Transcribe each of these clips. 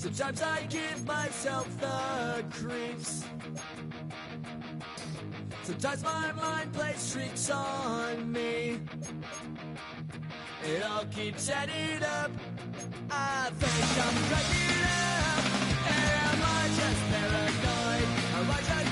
Sometimes I give myself the creeps. Sometimes my mind plays tricks on me. It all keeps adding up. I think I'm cracking up. Am I just paranoid? Am I just...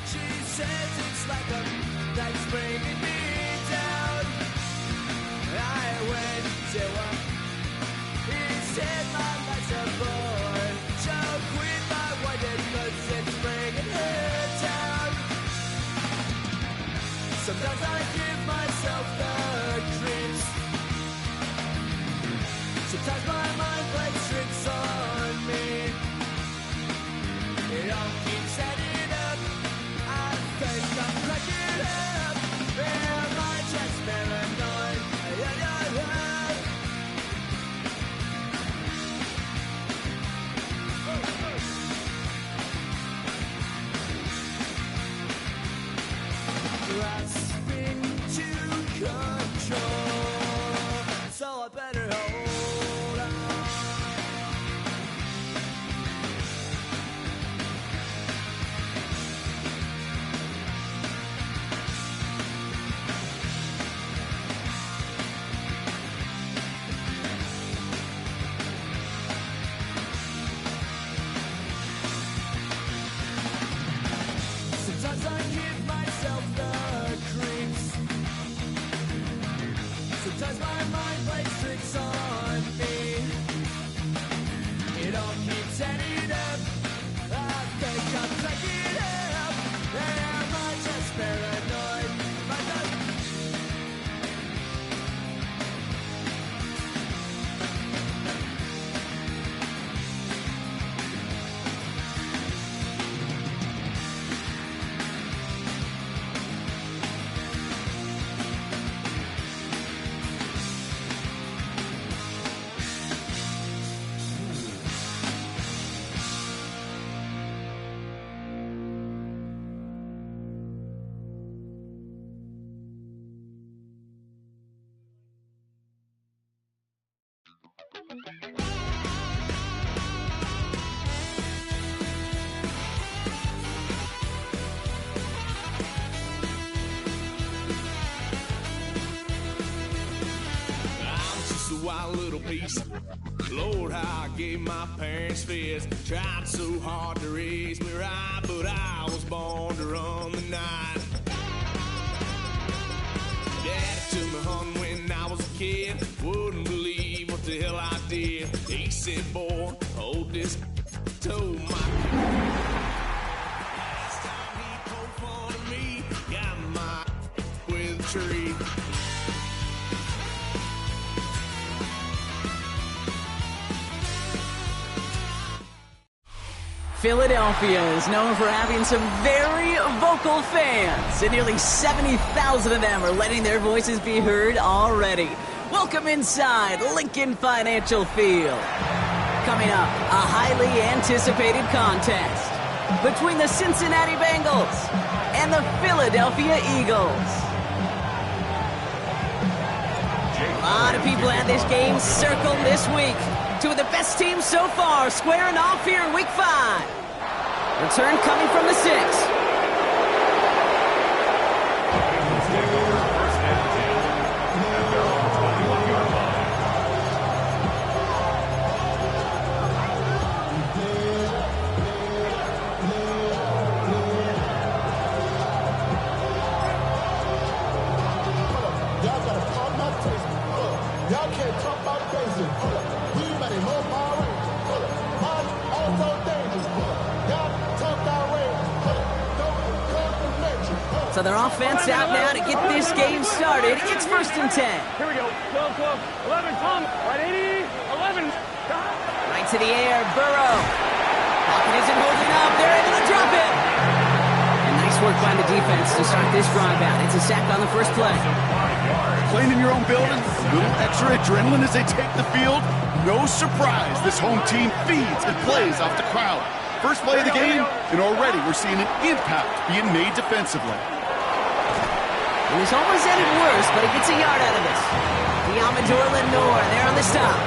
She says it's like a that's bringing me down. I went to her. He said my life's a bore. So quit my white cause it's bringing her down. Sometimes I give myself the creeps. Sometimes my mind plays tricks on me. It all keeps adding up. I think I'm cracking up. Am I just paranoid? Grasping to control, so I better hold on. Sometimes I give myself the creeps. Sometimes my mind plays tricks on me. It all keeps adding up. I think I'm cracking up. Am I just paranoid? Am I just... Wild little piece. Lord, how I gave my parents fits. Tried so hard to raise me right, but I was born to run the night. Daddy took me hunting when I was a kid. Wouldn't believe what the hell I did. He said, boy, hold this toe, my last time he poked fun of me, got my with a tree. Philadelphia is known for having some very vocal fans, and nearly 70,000 of them are letting their voices be heard already. Welcome inside Lincoln Financial Field. Coming up, a highly anticipated contest between the Cincinnati Bengals and the Philadelphia Eagles. A lot of people at this game circled this week. Two of the best teams so far squaring off here in Week 5. Return coming from the 6. Y'all can't talk about basic. We better more power. I'm also dangerous. Y'all talk that way. Don't come. So their offense out now to get this game started. It's 1st and 10. Here we go. 12, 11, Tom. Right 80, 11. Right to the air, Burrow. Pocket isn't holding up. They're able to drop it. And nice work by the defense to start this drive out. It's a sack on the first play. Playing in your own building, a little extra adrenaline as they take the field. No surprise, this home team feeds and plays off the crowd. First play of the game, and already we're seeing an impact being made defensively. It was almost ended worse, but he gets a yard out of this. The Amador Lenore, there on the stop.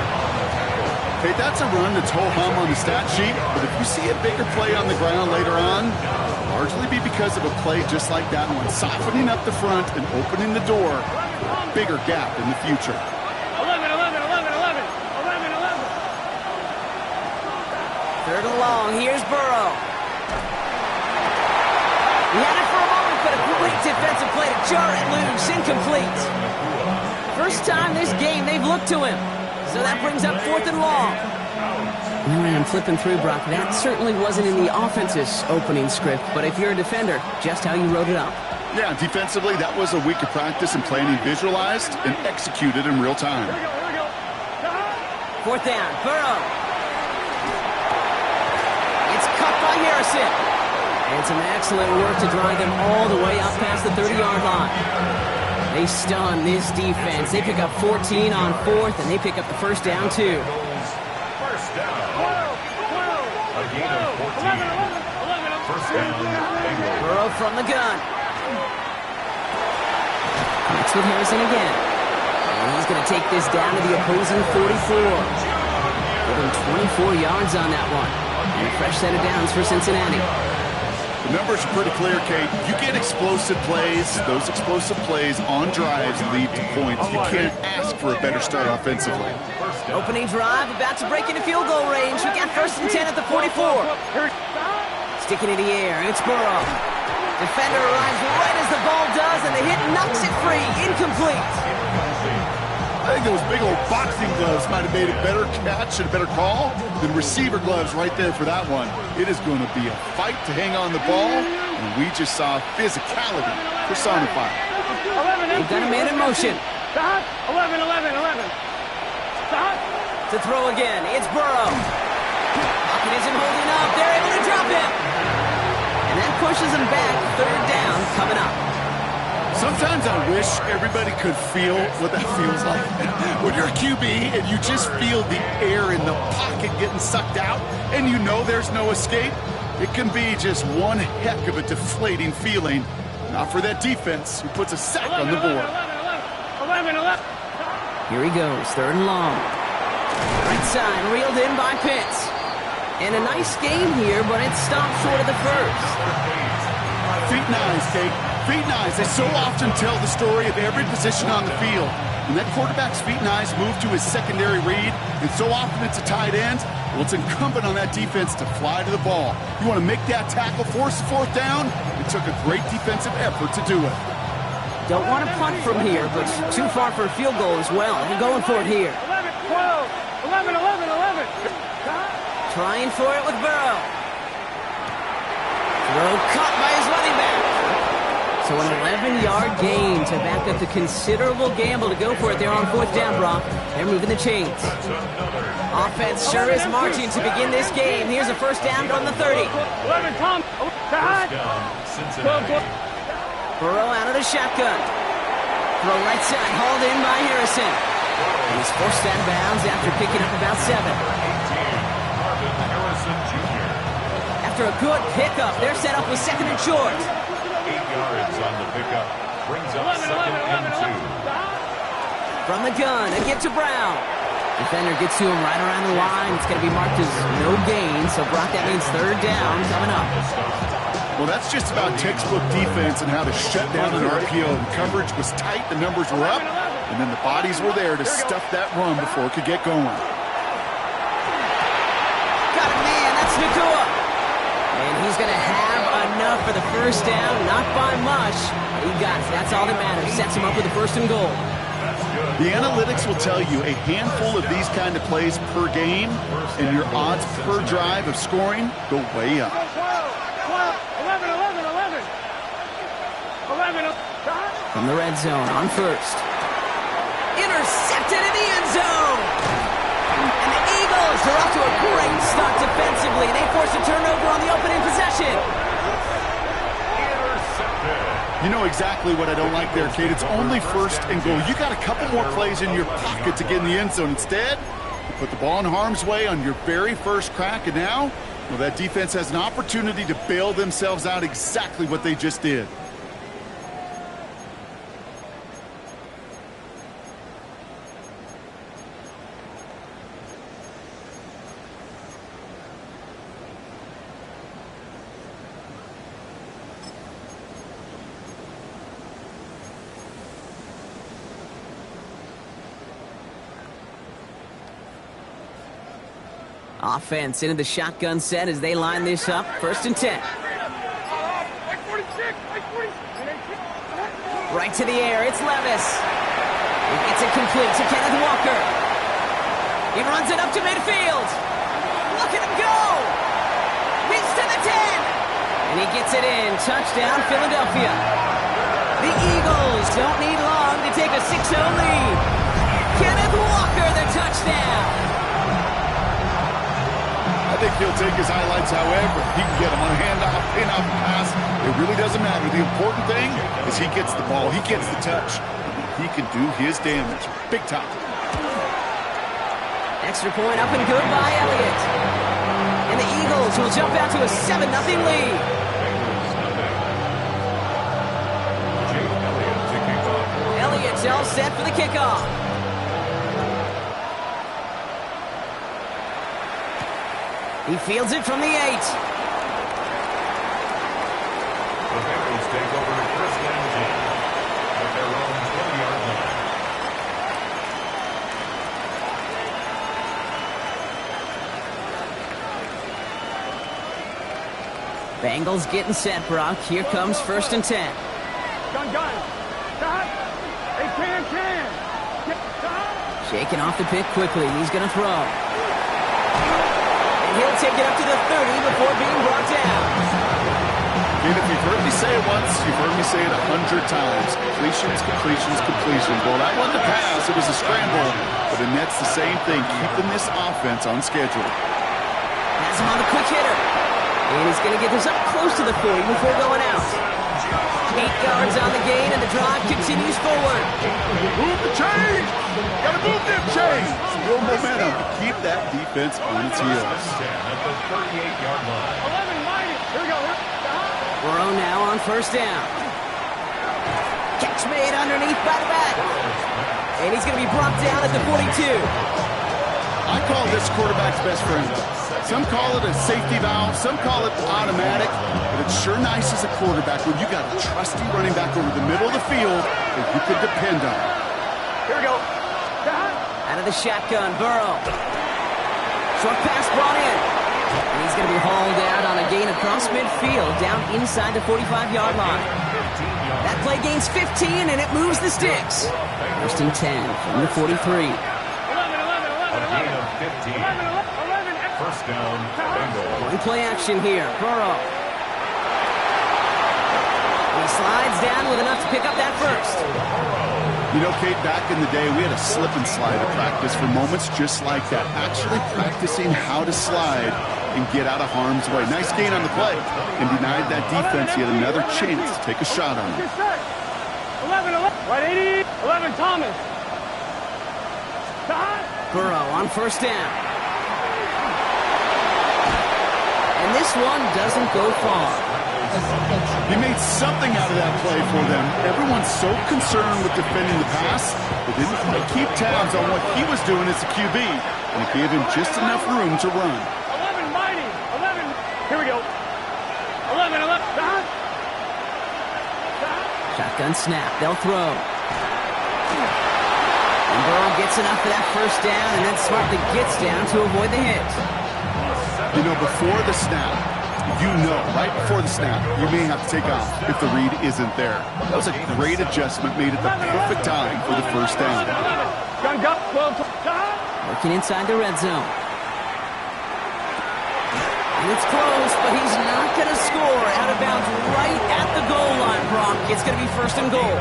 Okay, that's a run that's ho-hum on the stat sheet, but if you see a bigger play on the ground later on, it'll largely be because of a play just like that one, softening up the front and opening the door for a bigger gap in the future. 11, 11, 11, 11, 11, 11. Third and long, here's Burrow. He had it for a moment, but a great defensive play to jar it loose, incomplete. First time this game they've looked to him. So that brings up 4th and long. I'm flipping through, Brock. That certainly wasn't in the offense's opening script, but if you're a defender, just how you wrote it up. Yeah, defensively, that was a week of practice and planning visualized and executed in real time. 4th down, Burrow. It's cut by Harrison. And some excellent work to drive them all the way up past the 30-yard line. They stun this defense. They pick up 14 on 4th, and they pick up the first down, too. First down. A gain of 14. First down, Bengals. Burrow from the gun. Connects with Harrison again. And he's going to take this down to the opposing 44. Give him 24 yards on that one. And a fresh set of downs for Cincinnati. The numbers are pretty clear, Kate. You get explosive plays. Those explosive plays on drives lead to points. You can't ask for a better start offensively. Opening drive, about to break into field goal range. We got 1st and 10 at the 44. Sticking in the air, it's Burrow. Defender arrives right as the ball does, and the hit knocks it free. Incomplete. I think those big old boxing gloves might have made a better catch and a better call than receiver gloves right there for that one. It is going to be a fight to hang on the ball, and we just saw physicality personified. We've got a man in motion. 11, 11, 11. To throw again, it's Burrow. Pocket isn't holding up. They're able to drop him. And that pushes him back. 3rd down coming up. Sometimes I wish everybody could feel what that feels like. When you're a QB and you just feel the air in the pocket getting sucked out and you know there's no escape, it can be just one heck of a deflating feeling. Not for that defense who puts a sack on the board. 11, 11. Here he goes, 3rd and long. Right side, reeled in by Pitts. And a nice game here, but it stopped short of the first. Feet nice, Kate. Feet nice. They so often tell the story of every position on the field. When that quarterback's feet nice move to his secondary read, and so often it's a tight end, well, it's incumbent on that defense to fly to the ball. You want to make that tackle, force the 4th down? It took a great defensive effort to do it. Don't want to punt from here, but too far for a field goal as well. They're going for it here. 11, 12, 11, 11, 11. Trying for it with Burrow. Throw caught by his running back. So an 11-yard gain to back up the considerable gamble to go for it there on 4th down, Brock. They're moving the chains. Offense sure is marching to begin this game. Here's a 1st down from the 30. 11, Tom. First down, Cincinnati. Burrow out of the shotgun. Throw right side, hauled in by Harrison. And he's forced out of bounds after picking up about 7. Marvin Harrison Jr. After a good pickup, they're set up with 2nd and short. 8 yards on the pickup. Brings up 2nd and 2. From the gun, a get to Brown. Defender gets to him right around the line. It's going to be marked as no gain. So, Brock, that means 3rd down coming up. Well, that's just about textbook defense and how to shut down an RPO. The coverage was tight, the numbers were up, and then the bodies were there to stuff that run before it could get going. Got a man, that's Nakua. And he's going to have enough for the 1st down, not by much. He got it, that's all that matters. Sets him up with the 1st and goal. The analytics will tell you a handful of these kind of plays per game, and your odds per drive of scoring go way up. 11, 11, 11. 11. From the red zone on 1st. Intercepted in the end zone. And the Eagles are off to a great start defensively. They force a turnover on the opening possession. You know exactly what I don't like there, Kate. It's only 1st and goal. You got a couple more plays in your pocket to get in the end zone. Instead, you put the ball in harm's way on your very first crack, and now Well, that defense has an opportunity to bail themselves out exactly what they just did. Offense into the shotgun set as they line this up. 1st and 10. Right to the air. It's Levis. He gets it complete to Kenneth Walker. He runs it up to midfield. Look at him go. He's to the 10. And he gets it in. Touchdown, Philadelphia. The Eagles don't need long to take a 6-0 lead. Kenneth Walker, the touchdown. I think he'll take his highlights however he can get them on a handoff, pin-off, pass. It really doesn't matter. The important thing is he gets the ball. He gets the touch. He can do his damage. Big time. Extra point up and good by Elliott. And the Eagles will jump out to a 7-0 lead. Elliott's all set for the kickoff. He fields it from the 8. The Bengals take over 1st and 10 at their own 20-yard line. Bengals getting set, Brock. Here comes 1st and 10. Gun. Stop. Hey, can. Shaking off the pick quickly. He's going to throw. He'll take it up to the 30 before being brought down. And if you've heard me say it once, you've heard me say it 100 times. Completions. Well, that wasn't a pass. It was a scramble. But the Nets, the same thing, keeping this offense on schedule. Has him on the quick hitter. And he's going to get this up close to the 40 before going out. 8 yards on the gain, and the drive continues forward. Move the chains! Gotta move them chains! Real momentum. Keep that defense on its heels. At the 38-yard line. 11, mighty. Here we go. Burrow now on 1st down. Catch made underneath by the back. And he's going to be brought down at the 42. I call this quarterback's best friend. Some call it a safety valve, some call it automatic, but it's sure nice as a quarterback when you got a trusty running back over the middle of the field that you could depend on. Here we go. Out of the shotgun, Burrow. Short pass brought in. And he's going to be hauled out on a gain across midfield, down inside the 45-yard line. That play gains 15, and it moves the sticks. 1st and 10 from the 43. 11. A gain of 15. 1st down, Bengals. One play action here. Burrow. He slides down with enough to pick up that first. You know, Kate, back in the day, we had a slip and slide at practice for moments just like that. Actually practicing how to slide and get out of harm's way. Nice gain on the play. And denied that defense yet another chance to take a shot on him. 11. Right, 80. 11, Thomas. Burrow on 1st down. And this one doesn't go far. He made something out of that play for them. Everyone's so concerned with defending the pass, they didn't quite keep tabs on what he was doing as a QB, and it gave him just enough room to run. 11, mighty. 11. Here we go. 11. Shotgun snap. They'll throw. And Burrow gets enough for that 1st down, and then smartly gets down to avoid the hit. You know, before the snap, right before the snap, you may have to take off if the read isn't there. That was a great adjustment made at the perfect time for the 1st down. Working inside the red zone. And it's close, but he's not going to score. Out of bounds right at the goal line, Brock. It's going to be 1st and goal.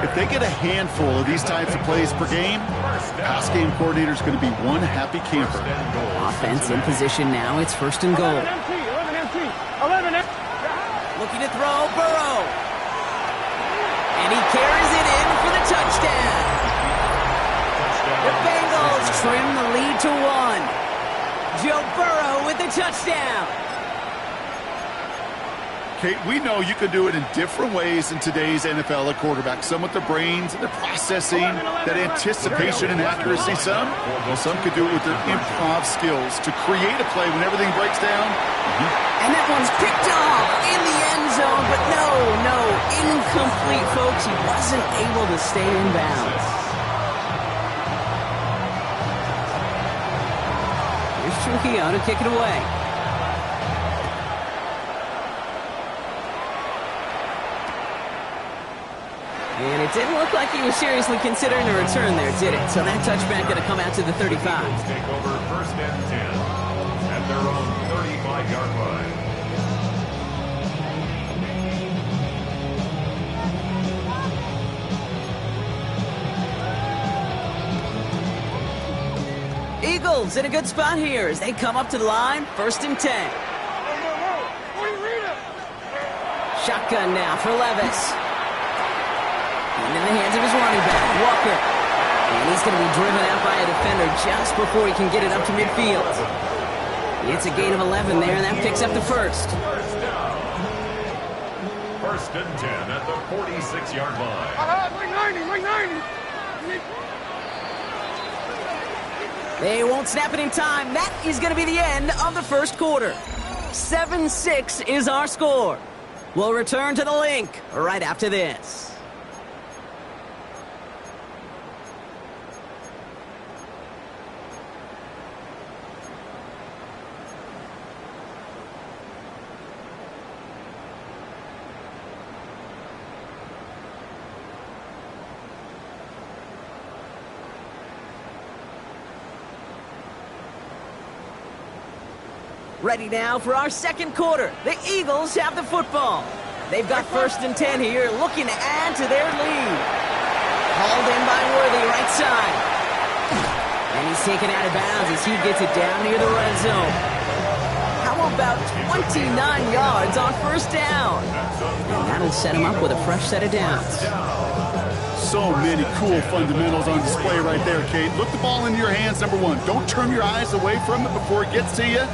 If they get a handful of these types of plays per game, pass game coordinator is going to be one happy camper. Offense in position now. It's 1st and goal. 11 Looking to throw, Burrow. And he carries it in for the touchdown. The Bengals trim the lead to 1. Joe Burrow with the touchdown. Kate, we know you can do it in different ways in today's NFL at quarterback. Some with the brains and the processing, that anticipation and accuracy. Some could do it with their improv skills to create a play when everything breaks down. And that one's picked off in the end zone, but no, incomplete, folks. He wasn't able to stay in bounds. Here's Trujillo to kick it away. And it didn't look like he was seriously considering a return there, did it? So that touchback going to come out to the 35. Take over first and 10 at their own 35-yard line. Eagles in a good spot here as they come up to the line, first and 10. Shotgun now for Levis. And in the hands of his running back, Walker. And he's going to be driven out by a defender just before he can get it up to midfield. It's a gain of 11 there, and that picks up the first. First and 10 at the 46-yard line. Like 90. They won't snap it in time. That is going to be the end of the first quarter. 7-6 is our score. We'll return to the link right after this. Ready now for our second quarter. The Eagles have the football. They've got first and 10 here, looking to add to their lead. Hauled in by Worthy, right side. And he's taken out of bounds as he gets it down near the red zone. How about 29 yards on first down? And that'll set him up with a fresh set of downs. So many cool fundamentals on display right there, Kate. Look the ball into your hands, number one. Don't turn your eyes away from it before it gets to you.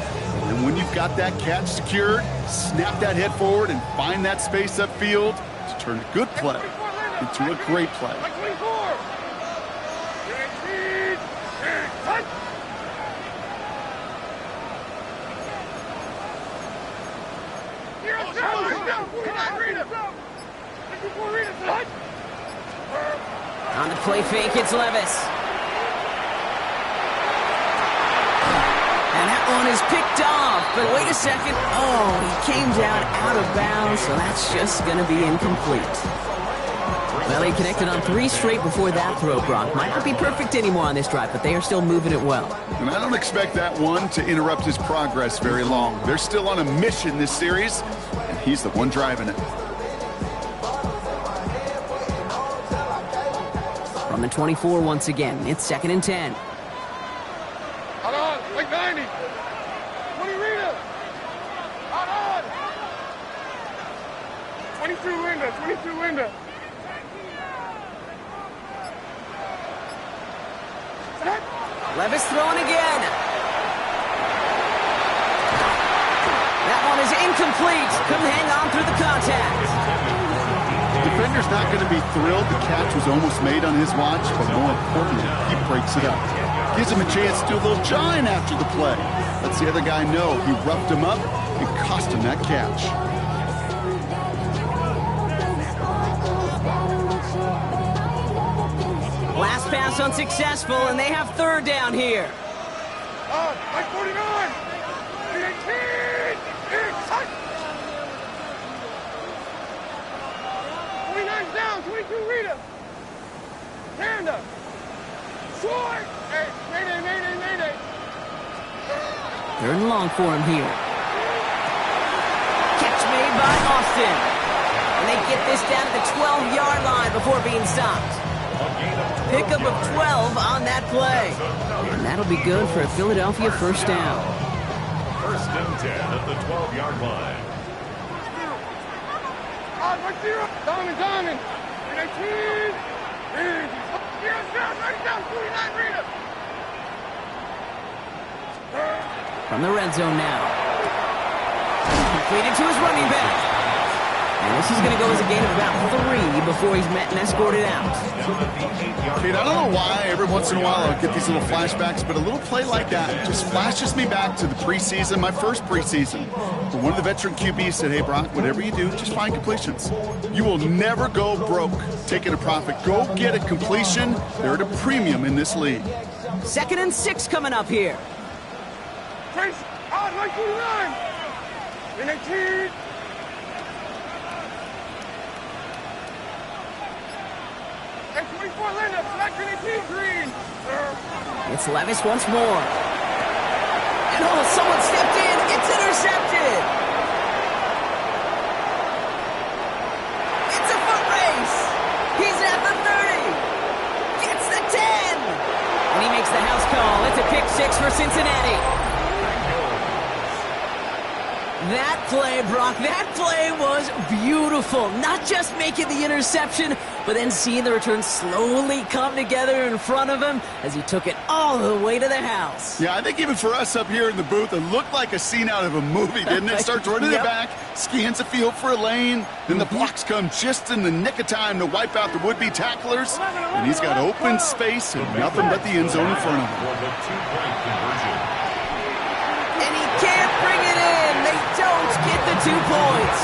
And when you've got that catch secured, snap that head forward and find that space upfield to turn a good play into a great play. Like 24. On the play fake, it's Levis. And that one is picked off, but wait a second. Oh, he came down out of bounds, so that's just going to be incomplete. Well, he connected on 3 straight before that throw, Brock. Might not be perfect anymore on this drive, but they are still moving it well. And I don't expect that one to interrupt his progress very long. They're still on a mission this series, and he's the one driving it. From the 24 once again, it's second and 10. Hold on, like 90. 20 Rita. Hold on. 22 Linda. Levis throwing again. That one is incomplete. Couldn't hang on through the contact. The defender's not going to be thrilled the catch was almost made on his watch, but more importantly, he breaks it up. Gives him a chance to do a little jawing after the play. Lets the other guy know he roughed him up and cost him that catch. Last pass unsuccessful, and they have third down here. Like 49. 18. 29's down. 22 Rita. Panda. Short. Hey, Mayday. Third and long for him here. Catch made by Austin. And they get this down to the 12-yard line before being stopped. Pickup of 12 on that play. And that'll be good for a Philadelphia first down. First and 10 at the 12-yard line. Diamond. 18. Here's down. 49 Rita. From the red zone now. Completed to his running back. And this is going to go as a gain of about 3 before he's met and escorted out. Kate, I don't know why every once in a while I'll get these little flashbacks, but a little play like that just flashes me back to the preseason, my first preseason. Where one of the veteran QBs said, hey, Brock, whatever you do, just find completions. You will never go broke taking a profit. Go get a completion. They're at a premium in this league. 2nd and 6 coming up here. Trace, out, right to the line. In 18. And 24, Linda, black and 18, green. It's Levis once more. And oh, someone stepped in. It's intercepted. It's a foot race. He's at the 30. Gets the 10. And he makes the house call. It's a pick 6 for Cincinnati. That play, Brock, that play was beautiful. Not just making the interception, but then seeing the return slowly come together in front of him as he took it all the way to the house. Yeah, I think even for us up here in the booth, it looked like a scene out of a movie, didn't it? Starts running Yep. the back, scans the field for a lane, then the blocks come just in the nick of time to wipe out the would-be tacklers, and he's got open space and nothing but the end zone in front of him. For the two-point conversion. And he can't bring it in. They don't get the 2 points.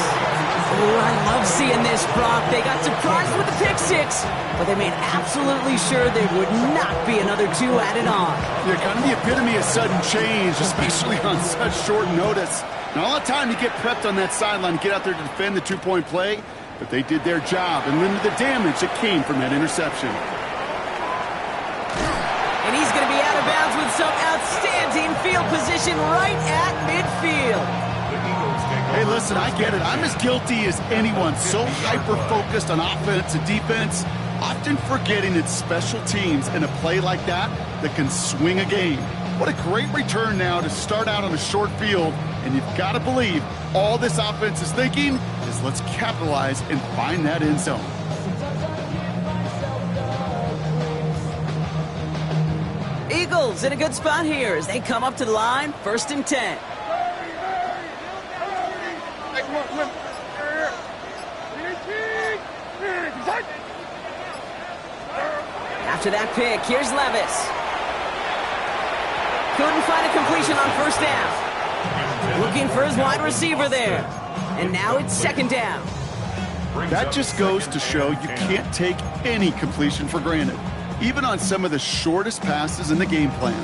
Oh, I love seeing this, Brock. They got surprised with the pick 6, but they made absolutely sure there would not be another 2 added on. Yeah, kind of the epitome of sudden change, especially on such short notice. Not a lot of time to get prepped on that sideline to get out there to defend the 2-point play, but they did their job and limited the damage that came from that interception. And he's going to be out of bounds with some outstanding field position right at midfield. The Eagles take Hey, over listen, I first get it. down. I'm as guilty as anyone. So hyper-focused on offense and defense, often forgetting it's special teams in a play like that that can swing a game. What a great return now to start out on a short field, and you've got to believe all this offense is thinking is let's capitalize and find that end zone. Eagles in a good spot here as they come up to the line, 1st and 10. Hey, come on. 18. After that pick, here's Levis. Couldn't find a completion on 1st down. Looking for his wide receiver there. And now it's 2nd down. That just goes to show you can't take any completion for granted, even on some of the shortest passes in the game plan.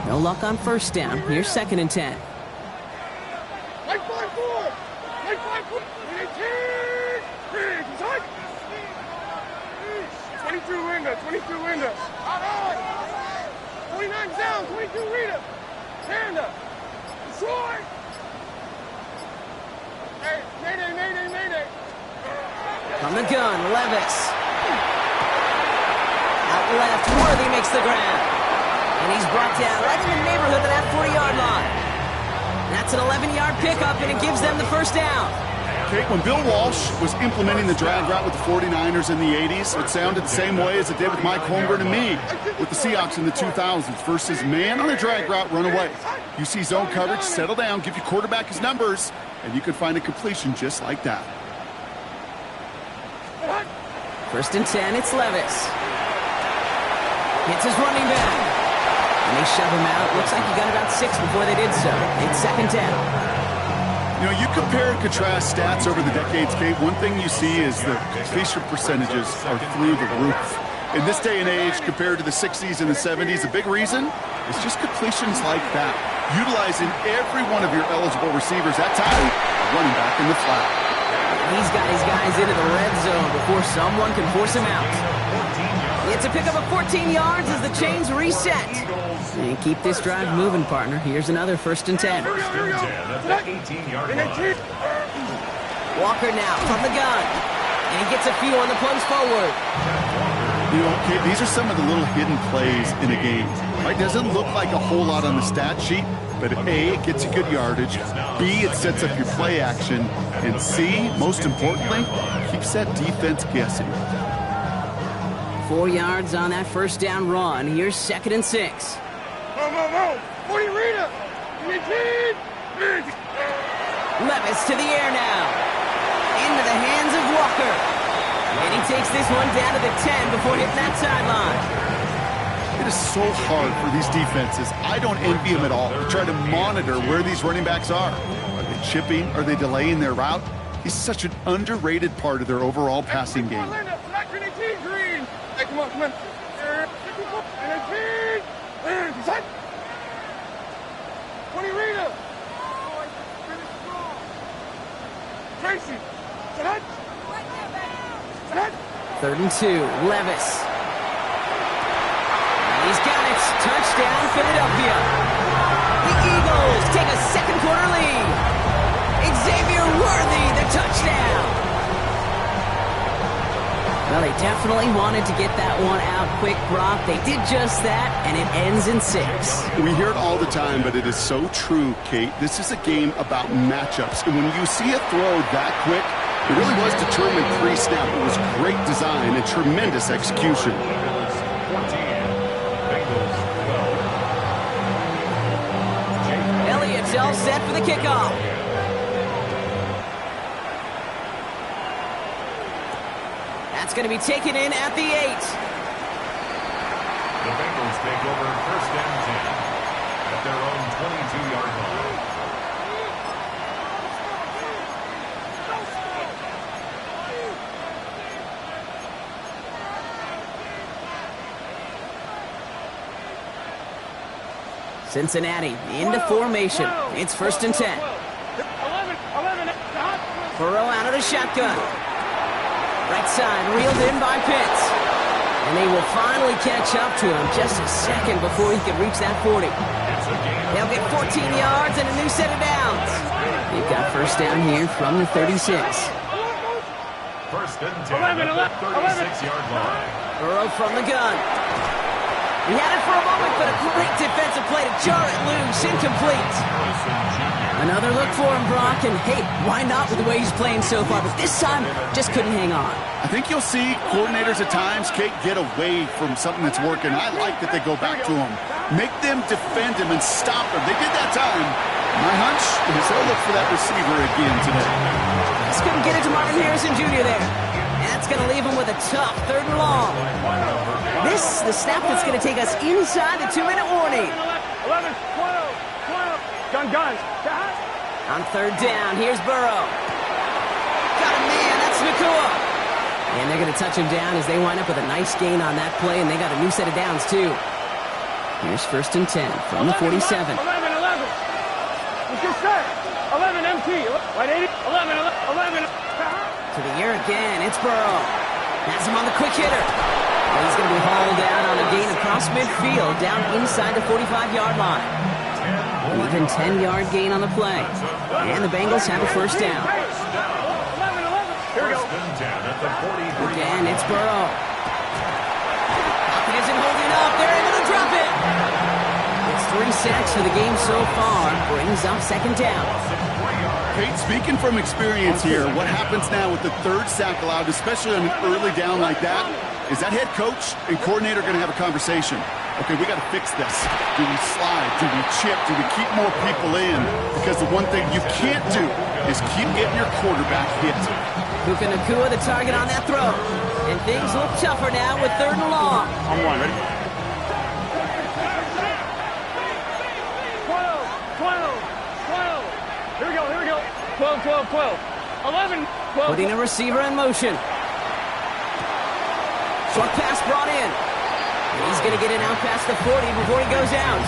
No luck on 1st down. Here's 2nd and 10. Like 5-4. Like 5-4. 22 Linda. 22 Linda. Out on. 29 down. 22 Rita. Panda. Troy. Hey, mayday. From the gun, Levis. Out left, Worthy makes the grab. And he's brought down right in the neighborhood of that 40-yard line. That's an 11-yard pickup, and it gives them the 1st down. Kate, when Bill Walsh was implementing the drag route with the 49ers in the 80s, it sounded the same way as it did with Mike Holmgren and me with the Seahawks in the 2000s versus man on a drag route, run away. You see zone coverage, settle down, give your quarterback his numbers, and you can find a completion just like that. 1st and 10, it's Levis. Hits his running back. And they shove him out. Looks like he got about 6 before they did so. It's 2nd down. You know, you compare and contrast stats over the decades, Kate. One thing you see is the completion percentages are through the roof. In this day and age, compared to the 60s and the 70s, a big reason is just completions like that. Utilizing every one of your eligible receivers that time, running back in the flat. He's got his guys into the red zone before someone can force him out. It's a pickup of 14 yards as the chains reset. And keep this drive moving, partner. Here's another 1st and 10. First and 10 at the 18-yard line. Walker now from the gun. And he gets a few on the plunge forward. You know, okay, these are some of the little hidden plays in a game. Right? Doesn't look like a whole lot on the stat sheet, but A, it gets you good yardage. B, it sets up your play action. And C, most importantly, keeps that defense guessing. 4 yards on that first down run. Here's 2nd and 6. Move. 40 Rita. Levis to the air now. Into the hands of Walker. And he takes this one down to the 10 before hitting that sideline. It is so hard for these defenses. I don't envy them at all to try to monitor where these running backs are. Are they chipping? Are they delaying their route? He's such an underrated part of their overall passing game. Come on. Set. 20 Rita. Tracy. Set. 3rd and 2. Levis. And he's got it. Touchdown, Philadelphia. The Eagles take a second quarter lead. Xavier Worthy, the touchdown. Well, they definitely wanted to get that one out quick, Brock. They did just that, and it ends in 6. We hear it all the time, but it is so true, Kate. This is a game about matchups. And when you see a throw that quick, it really was determined pre-snap. It was great design and tremendous execution. Bengals 14, Bengals 12. Elliott's all set for the kickoff. That's going to be taken in at the 8. The Bengals take over 1st and 10 at their own 22-yard line. Cincinnati into formation. It's 1st and 10. 11. Burrow out of the shotgun. Right side reeled in by Pitts. And they will finally catch up to him just a second before he can reach that 40. They'll get 14 yards and a new set of downs. They've got 1st down here from the 36. 1st and 10 at the 36-yard line. Burrow from the gun. He had it for a moment, but a great defensive play to jar it loose. Incomplete. Another look for him, Brock, and hey, why not with the way he's playing so far? But this time, just couldn't hang on. I think you'll see coordinators at times, Kate, get away from something that's working. I like that they go back to him. Make them defend him and stop him. They did that time. My hunch is they'll look for that receiver again today. Just couldn't get it to Marvin Harrison Jr. there. That's going to leave him with a tough 3rd and long. This, the snap that's going to take us inside the 2-minute warning. 11, 12. Gun. On 3rd down, here's Burrow. Got a man, that's Nakua. And they're going to touch him down as they wind up with a nice gain on that play, and they got a new set of downs, too. Here's 1st and 10 from the 47. 11. Let's get set. 11 MT. Right 80. 11. To the air again, it's Burrow. Has him on the quick hitter. And he's going to be hauled down on a gain across midfield, down inside the 45-yard line. Even 10-yard gain on the play. And the Bengals have a 1st down. Here we go. Again, it's Burrow. He isn't holding up. They're able to drop it. It's 3 sacks for the game so far. Brings up 2nd down. Kate, speaking from experience here, what happens now with the 3rd sack allowed, especially on an early down like that, is that head coach and coordinator going to have a conversation. Okay, we got to fix this. Do we slide? Do we chip? Do we keep more people in? Because the one thing you can't do is keep getting your quarterback hit. Puka Nakua the target on that throw. And things look tougher now with 3rd and long. On 1, ready? 12. Here we go. 12. 11. 12. Putting a receiver in motion. Short pass brought in. He's going to get it out past the 40 before he goes out.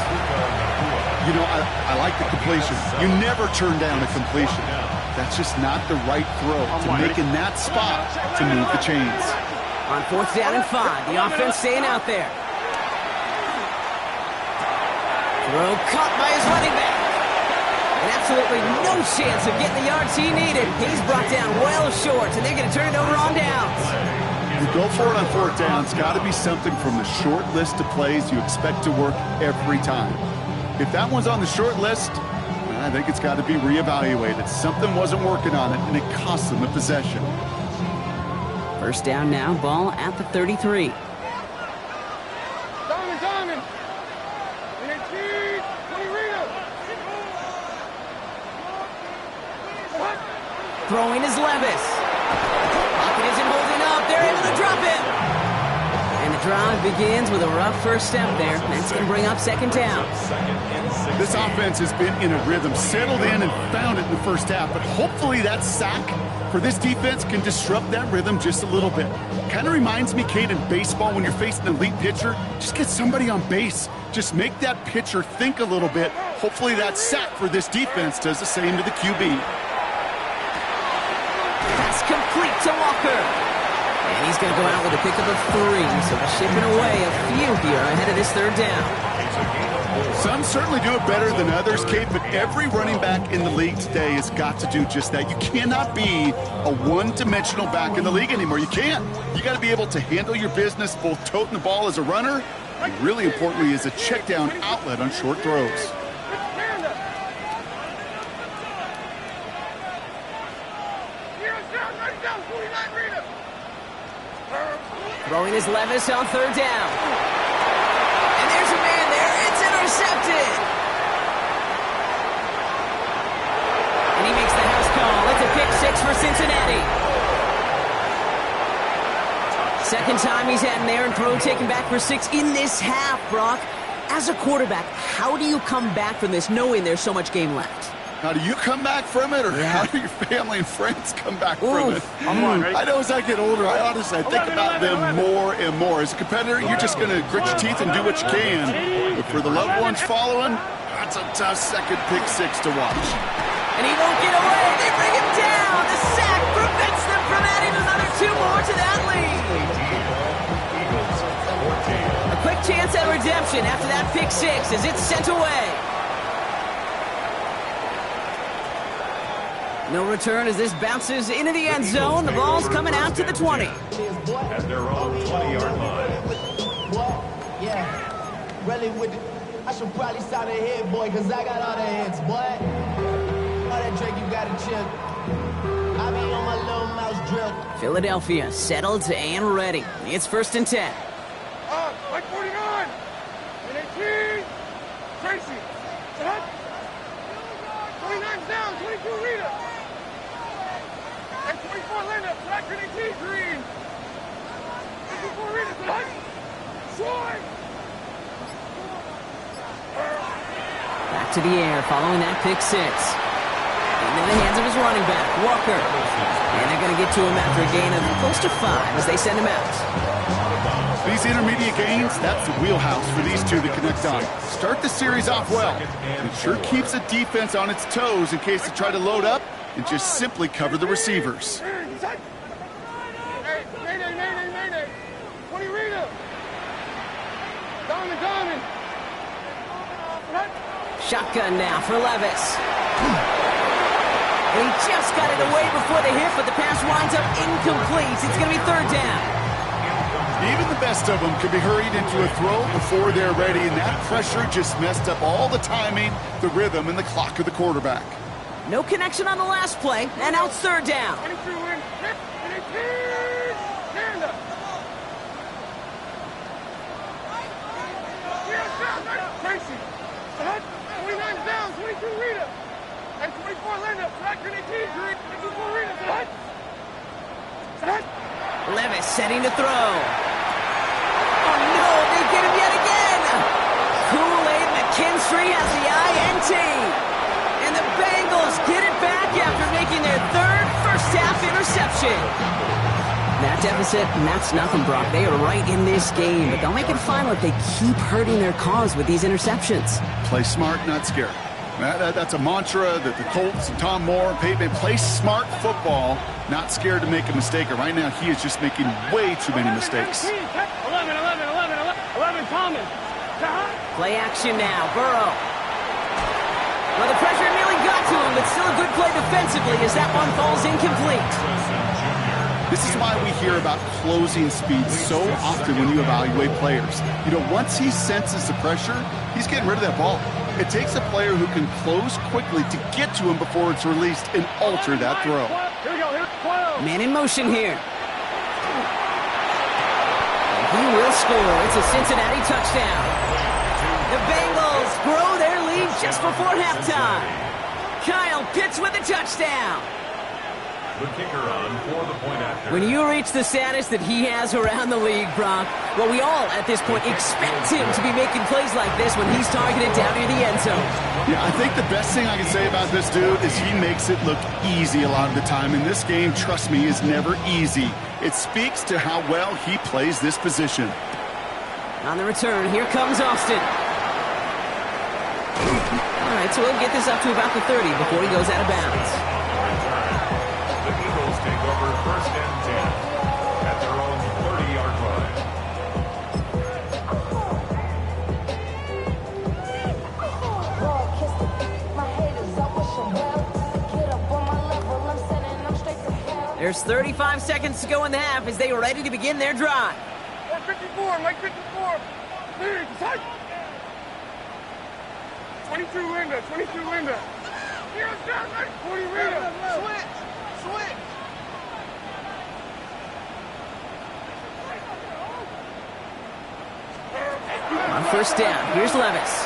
You know, I like the completion. You never turn down a completion. That's just not the right throw to make in that spot to move the chains. On 4th down and 5, the offense staying out there. Throw caught by his running back. And absolutely no chance of getting the yards he needed. He's brought down well short, and they're going to turn it over on downs. You go for it on fourth down. It's got to be something from the short list of plays you expect to work every time. If that one's on the short list, I think it's got to be reevaluated. Something wasn't working on it, and it cost them the possession. First down now, ball at the 33. Diamond. And it's Keith. 20 Rita. Throwing is Levis. Pocket isn't holding up. They're able to drop it. And the drive begins with a rough first step there. That's going to bring up second down. This offense has been in a rhythm, settled in and found it in the first half, but hopefully that sack for this defense can disrupt that rhythm just a little bit. Kind of reminds me, Kate, in baseball when you're facing an elite pitcher, just get somebody on base. Just make that pitcher think a little bit. Hopefully that sack for this defense does the same to the QB. Pass complete to Walker. And he's going to go out with a pickup of 3, so we're shipping away a few here ahead of this third down. Some certainly do it better than others, Kate, but every running back in the league today has got to do just that. You cannot be a one-dimensional back in the league anymore. You can't. You got to be able to handle your business, both toting the ball as a runner, and really importantly as a check-down outlet on short throws. Throwing is Levis on third down. And there's a man there. It's intercepted. And he makes the house call. It's a pick 6 for Cincinnati. Second time he's heading there, and throw taken back for 6 in this half, Brock. As a quarterback, how do you come back from this knowing there's so much game left? How do you come back from it, or how do your family and friends come back from it? I know as I get older, I honestly think about them more and more. As a competitor, you're just going to grit your teeth and do what you can. But for the loved ones following, that's a tough second pick 6 to watch. And he won't get away. They bring him down. The sack prevents them from adding another 2 more to that lead. A quick chance at redemption after that pick 6 as it's sent away. No return as this bounces into the end zone. The ball's coming out to the 20. At their own 20-yard line. Yeah, really with it. I should probably start a hit, boy, because I got all the hits, boy. All that Drake, you got to chill. I be on my little mouse drill. Philadelphia settled and ready. It's 1st and 10. Like 49. And 18. Tracy. Set. 29's down. 22 Rita. And 24 Linda. Black and 18 Green. 24 Rita. Set. Soy. Back to the air following that pick 6. Into the hands of his running back, Walker. And they're going to get to him after a gain of close to 5 as they send him out. These intermediate gains, that's the wheelhouse for these two to connect on. Start the series off well. It sure keeps the defense on its toes in case they try to load up and just simply cover the receivers. Hey, Mayday. 20 Rita. Diamond. Shotgun now for Levis. And he just got it away before the hit, but the pass winds up incomplete. It's going to be 3rd down. Even the best of them could be hurried into a throw before they're ready, and that pressure just messed up all the timing, the rhythm, and the clock of the quarterback. No connection on the last play, and now it's 3rd down. 22 in. And 18. Panda. Tracy. 29's down. 22 Rita. And 24 Linda. Black and 18 Green. 24 Rita. Set. Levis setting to throw. Oh no, they get him yet again. Kool-Aid McKinstry has the INT. And the Bengals get it back after making their 3rd first-half interception. That deficit, and that's nothing, Brock. They are right in this game, but they'll make it final if they keep hurting their cause with these interceptions. Play smart, not scared. That's a mantra that the Colts and Tom Moore and Peyton play smart football, not scared to make a mistake. And right now, he is just making way too many mistakes. 11, Thomas. Play action now, Burrow. Well, the pressure nearly got to him, but still a good play defensively as that one falls incomplete. This is why we hear about closing speed so often when you evaluate players. You know, once he senses the pressure, he's getting rid of that ball. It takes a player who can close quickly to get to him before it's released and alter that throw. Here we go. Man in motion here. He will score. It's a Cincinnati touchdown. The Bengals grow their lead just before halftime. Kyle Pitts with a touchdown. The kicker on for the point after. When you reach the status that he has around the league, Brock, well, we all at this point expect him to be making plays like this when he's targeted down near the end zone. Yeah, I think the best thing I can say about this dude is he makes it look easy a lot of the time. And this game, trust me, is never easy. It speaks to how well he plays this position. On the return, here comes Austin. All right, so we'll get this up to about the 30 before he goes out of bounds. The Eagles take over first and 10 at their own 30-yard line. There's 35 seconds to go in the half as they are ready to begin their drive. 54, Mike 54. There, tight. 22 Linda, 22 Linda. Here, down, right, 40 Linda. Switch. On first down, here's Levis.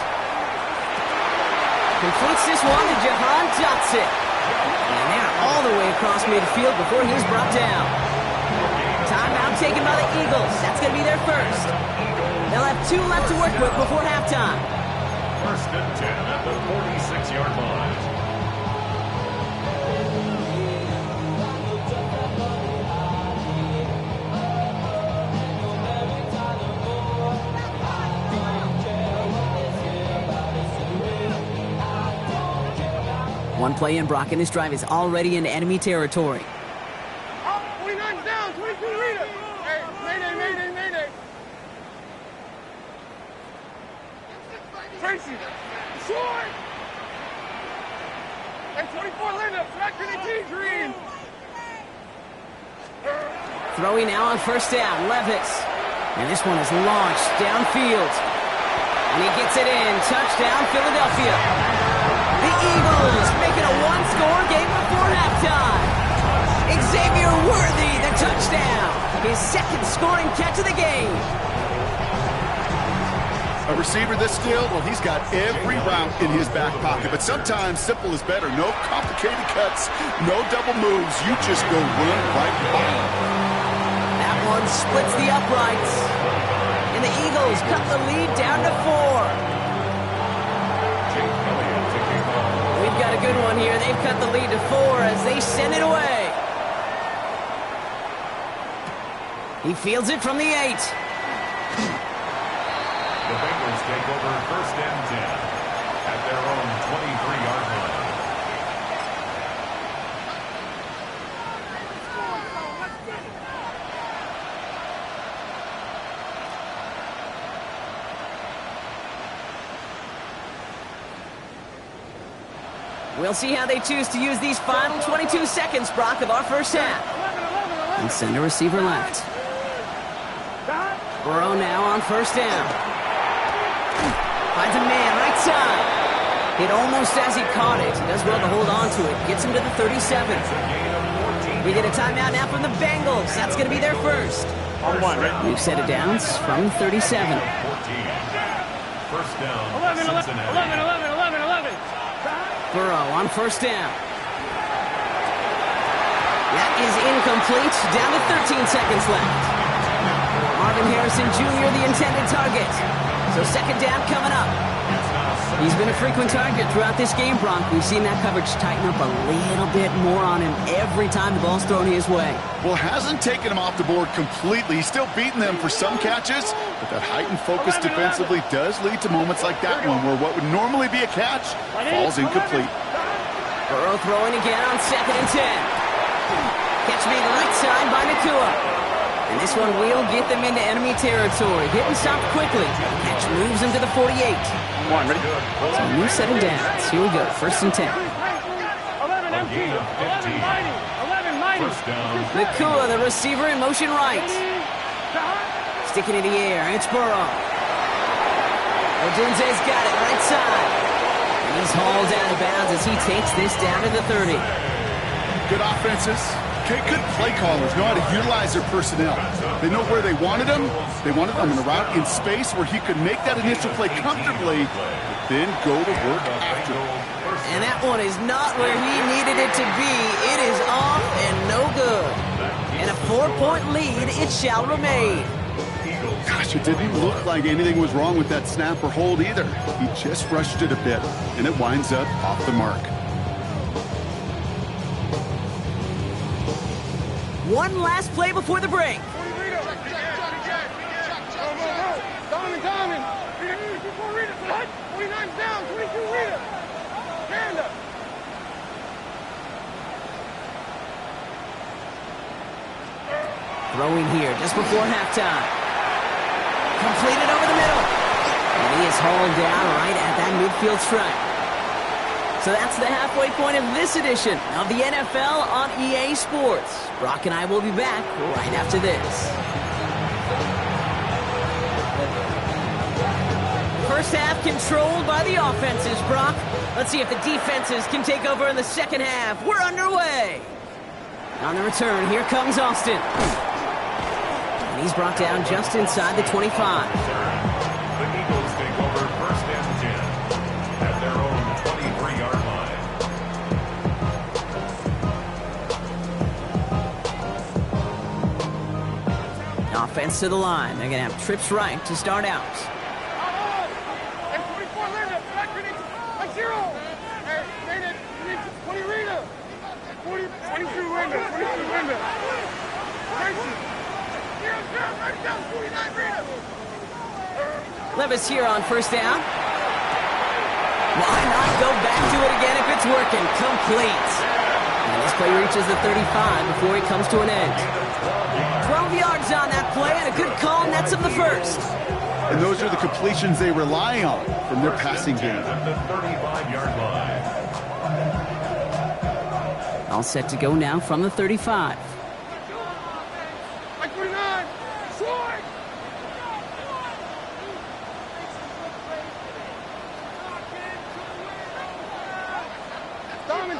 Completes this one to Jahan Dotson. And they're all the way across midfield before he's brought down. Timeout taken by the Eagles. That's going to be their first. They'll have 2 left to work with before halftime. First and 10 at the 46-yard line. One play in, Brock, and this drive is already in enemy territory. Up, 29's down, 22 Rita. Hey, mayday. Tracy, short. Hey, 24 Linda, track to the T green. Throwing now on first down, Levis. And this one is launched downfield. And he gets it in. Touchdown, Philadelphia. The Eagles make it a one-score game before halftime. Xavier Worthy, the touchdown. His second scoring catch of the game. A receiver this skilled, well, he's got every route in his back pocket. But sometimes simple is better. No complicated cuts, no double moves. You just go run right by him. That one splits the uprights. And the Eagles cut the lead down to 4. We've got a good one here. They've cut the lead to 4 as they send it away. He fields it from the 8. The Bengals take over first and 10 at their own 23-yard line. We'll see how they choose to use these final 22 seconds, Brock, of our first half. And send a receiver left. Burrow now on first down. Finds a man right side. Hit almost as he caught it. He does well to hold on to it. Gets him to the 37. We get a timeout now from the Bengals. That's going to be their first. We've set it down from 37. First down, 11. Burrow on first down. That is incomplete. Down to 13 seconds left. Marvin Harrison Jr., the intended target. So second down coming up. He's been a frequent target throughout this game, Bronk. We've seen that coverage tighten up a little bit more on him every time the ball's thrown his way. Well, hasn't taken him off the board completely. He's still beating them for some catches, but that heightened focus defensively does lead to moments like that one where what would normally be a catch falls incomplete. Burrow throwing again on second and 10. Catch made right side by Nakua. And this one will get them into enemy territory. Hit and stop quickly. Catch moves him to the 48. Come on, ready? So a new set of downs. Here we go, first and 10. 11 empty. 11 mighty. 11 mighty. first down. Nakua, the receiver, in motion right. Sticking in the air, it's Burrow. Odunze's got it, right side. And he's hauled out of bounds as he takes this down to the 30. Good offenses. Okay, good play callers know how to utilize their personnel. They know where they wanted him. They wanted him in a route in space where he could make that initial play comfortably, but then go to work after. And that one is not where he needed it to be. It is off and no good. And a 4-point lead, it shall remain. Gosh, it didn't look like anything was wrong with that snap or hold either. He just rushed it a bit, and it winds up off the mark. One last play before the break. Diamond. 49's down. 22 Rita. Panda. Throwing here just before halftime. Completed over the middle. And he is hauled down right at that midfield stripe. So that's the halfway point of this edition of the NFL on EA Sports. Brock and I will be back right after this. First half controlled by the offenses, Brock. Let's see if the defenses can take over in the second half. We're underway. On the return, here comes Austin. And he's brought down just inside the 25. The Eagles take over first and 10 at their own 23-yard line. Offense to the line. They're going to have trips right to start out. And 24 Linda. 20 Rita. 22 Linda. 22 Linda. Tracy. Right down. 49 Rita. Levis here on first down. Why not go back to it again if it's working? Complete. And this play reaches the 35 before he comes to an end. 12 yards on that play and a good call nets him the first. And those are the completions they rely on from their passing game. At the 35-yard line. All set to go now from the 35. Like 49. Short.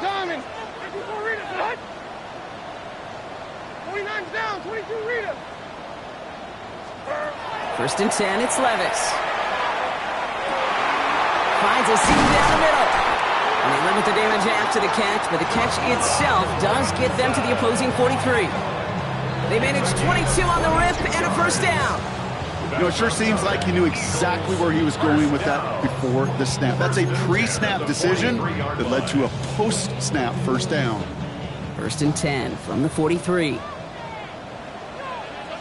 Diamond. 24 Rita. What? 49's down. 22 Rita. First and 10, it's Levis. Finds a seam down the middle. And they limit the damage after the catch, but the catch itself does get them to the opposing 43. They managed 22 on the rip and a first down. You know, it sure seems like he knew exactly where he was going with that before the snap. That's a pre-snap decision that led to a post-snap first down. First and 10 from the 43. Here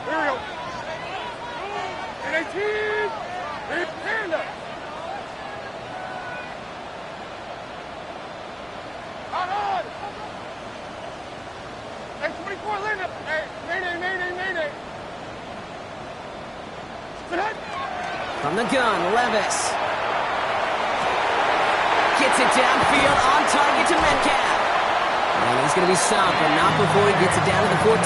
we go. And 18. Panda. Out on. And 24 Linda. Hey, Mayday. From the gun, Levis. Gets it downfield on target to Metcalf. And he's going to be stopped, but not before he gets it down to the 14.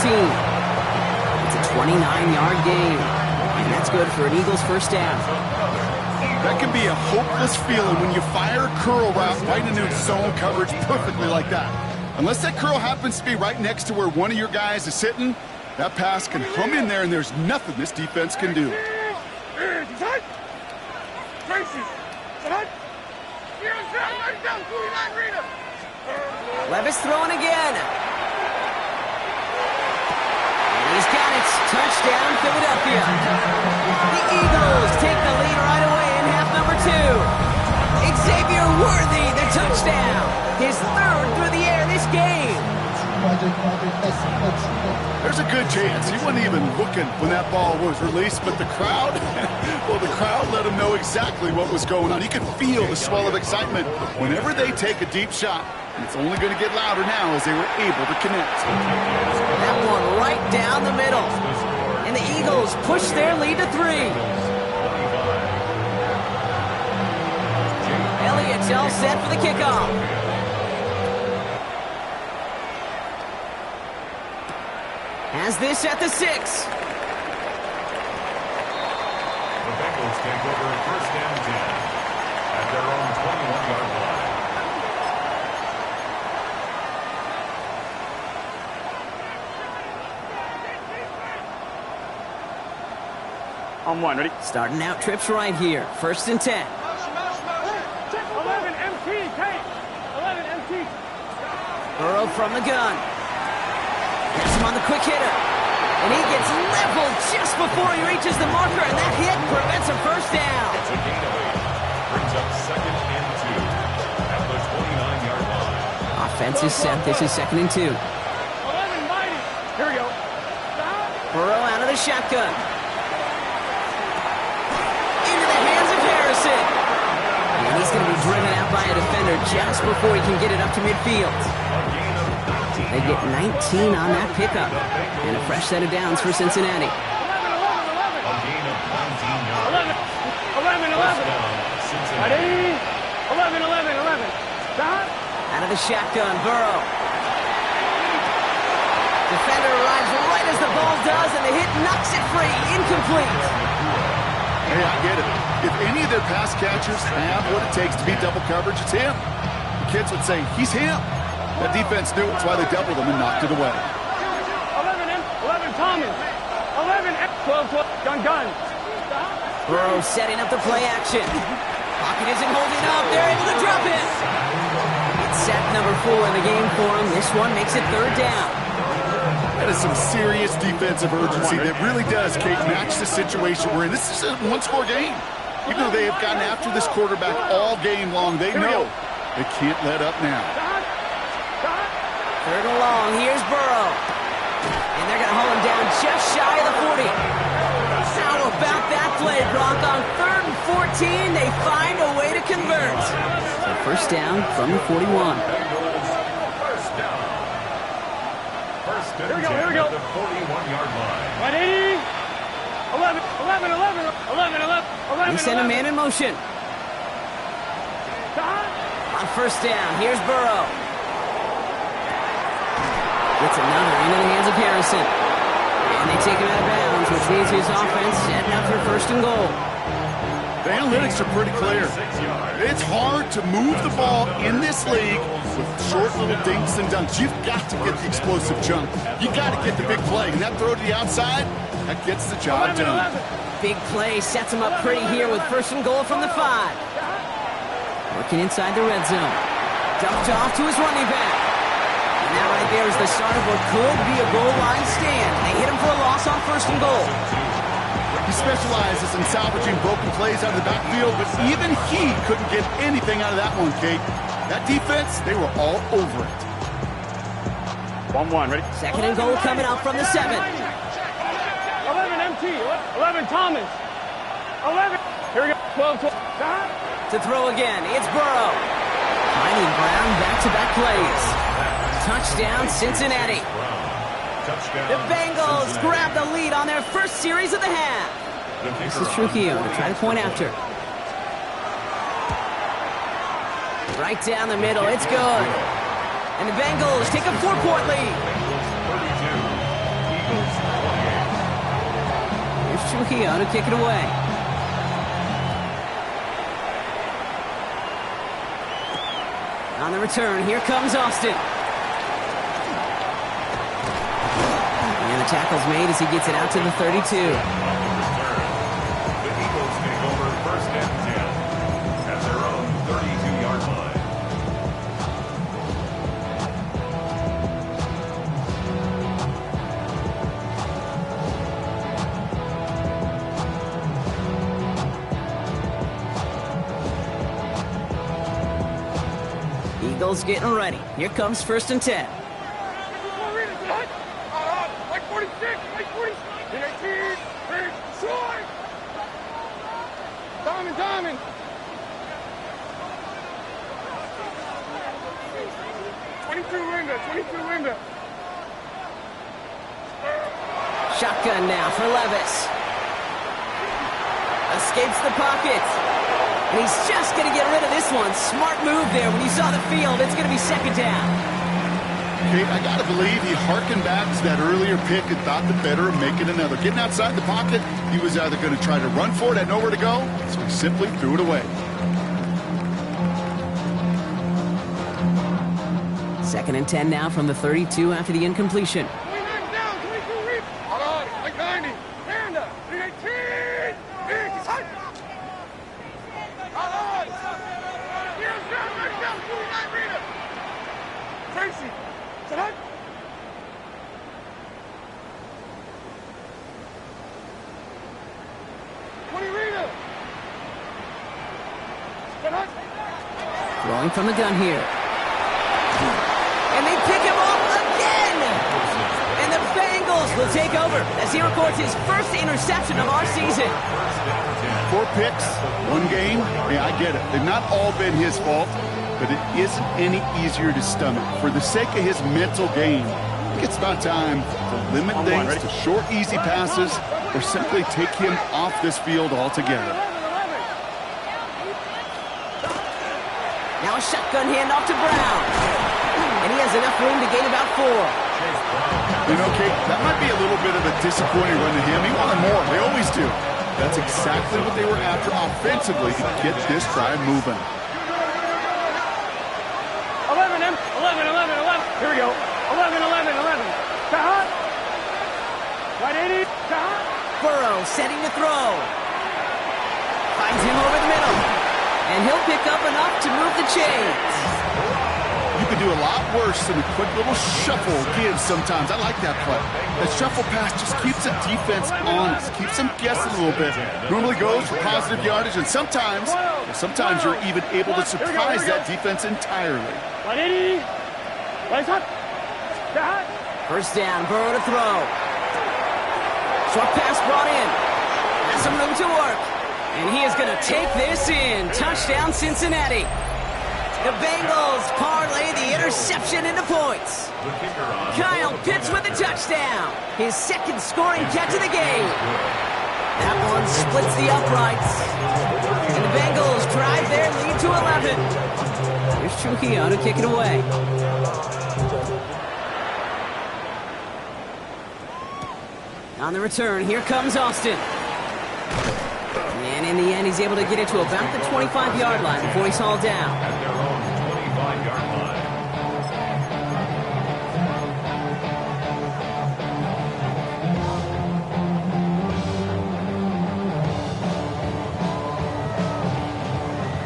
It's a 29-yard gain. And that's good for an Eagles first down. That can be a hopeless feeling when you fire a curl route right into zone coverage perfectly like that. Unless that curl happens to be right next to where one of your guys is sitting, that pass can hum in there and there's nothing this defense can do. Levis throwing again. And he's got it. Touchdown, Philadelphia. The Eagles take the lead right away in half number 2. Xavier Worthy, the touchdown. His third through the air this game. There's a good chance he wasn't even looking when that ball was released, but the crowd, well, the crowd let him know exactly what was going on. He could feel the swell of excitement whenever they take a deep shot. And it's only going to get louder now as they were able to connect. That one right down the middle. And the Eagles push their lead to 3. Elliott's all set for the kickoff. Has this at the 6. The Bengals take over first and 10 at their own 21-yard line. On one, ready? Starting out trips right here. First and 10. 11 MT, Kate. 11 MT. Burrow from the gun. Gets him on the quick hitter. And he gets leveled just before he reaches the marker, and that hit prevents a first down. It's a gain of 8. Brings up second and 2 at the 29-yard line. Offense is set. This is second and 2. 11 mighty. Here we go. Burrow out of the shotgun. Into the hands of Harrison. And he's going to be driven out by a defender just before he can get it up to midfield. A gain of 13 They get 19 on that pickup. And a fresh set of downs for Cincinnati. 11, 11, 11. A gain of 19 yards. 11, 11, 11. First down, Cincinnati. Ready? 11, 11, 11. Stop. Out of the shotgun, Burrow. Defender arrives right as the ball does, and the hit knocks it free. Incomplete. Hey, I get it. If any of their pass catchers have what it takes to beat double coverage, it's him. The kids would say, he's him. That defense knew it. That's why they doubled him and knocked it away. 11 Thomas. 11 12 gun. Burrow setting up the play action. Pocket isn't holding up. They're able to drop it. It's sack number 4 in the game for him. This one makes it third down. That is some serious defensive urgency that really does, Kate, match the situation we're in. This is a one-score game. Even though they have gotten after this quarterback all game long, they know they can't let up now. Third and long. Here's Burrow. And they're going to hold him down just shy of the 40. How about that play, Brock? On third and 14, they find a way to convert. So first down from the 41. First down. First and 10 Here we go. at the 41-yard line. Ready? 11, 11, 11, 11, 11, 11. They send a man in motion. Stop. On first down, here's Burrow. Gets another into the hands of Harrison. And they take him out of bounds, which means his offense setting up for first and goal. The analytics are pretty clear. It's hard to move the ball in this league with short little dinks and dunks. You've got to get the explosive jump. You've got to get the big play. And that throw to the outside, that gets the job 11, done. 11. Big play sets him up pretty here with first and goal from the 5. Working inside the red zone. Dumped off to his running back. And that right there is the start of what could be a goal line stand. They hit him for a loss on first and goal. He specializes in salvaging broken plays out of the backfield, but even he couldn't get anything out of that one, Kate. That defense, they were all over it. 1-1, ready? Second and goal coming up from the 7. 11 MT. 11 Thomas. 11. Here we go. 12, 12. Stop. To throw again, it's Burrow. Finding ground back-to-back plays. Touchdown, Cincinnati. The Bengals grab the lead on their first series of the half. This is Trujillo to try the point after. Right down the middle, it's good. And the Bengals take a 4-point lead. 32, Eagles 28. Here's Trujillo to kick it away. On the return, here comes Austin. And the tackle's made as he gets it out to the 32. The Eagles take over first and 10 at their own 32-yard line. Eagles getting ready. Here comes first and 10. Like 46, like 46. 18, short. Diamond. 22 window. Shotgun now for Levis. Escapes the pocket. And he's just going to get rid of this one. Smart move there. When you saw the field, it's going to be second down. Kate, I got to believe he harkened back to that earlier pick and thought the better of making another. Getting outside the pocket, he was either going to try to run for it, had nowhere to go, so he simply threw it away. 2nd and 10 now from the 32 after the incompletion. 29 down, 22 reap. Hold on, like 90. Hand up. 318. Big tight. Hold on. Here's down, 29 reader. Tracy. Sit up. 20 reader. Sit up. Throwing from the gun here. And they pick him off again! And the Bengals will take over as he records his first interception of our season. 4 picks, 1 game. Yeah, I get it. They've not all been his fault, but it isn't any easier to stomach. For the sake of his mental game, I think it's about time to limit things to short, easy passes or simply take him off this field altogether. Now a shotgun handoff to Brown. And he has enough room to gain about 4. You know, Kate, that might be a little bit of a disappointing run to him. He wanted more. They always do. That's exactly what they were after offensively to get this drive moving. 11, 11, 11. Here we go. 11, 11, 11. Tahat. Right 80. Tahat. Burrow setting to throw. Finds him over the middle. And he'll pick up enough to move the chains. You can do a lot worse than a quick little shuffle give sometimes. I like that play. That shuffle pass just keeps the defense honest, keeps them guessing a little bit. Normally goes for positive yardage, and sometimes you're even able to surprise that defense entirely. 180. First down, Burrow to throw. Short pass brought in. Has some room to work. And he is going to take this in. Touchdown, Cincinnati. The Bengals parlay the interception into points. Kyle Pitts with a touchdown. His second scoring catch of the game. That one splits the uprights. And the Bengals drive their lead to 11. Here's Trujillo to kick it away. On the return, here comes Austin. And in the end, he's able to get it to about the 25-yard line before he's hauled down.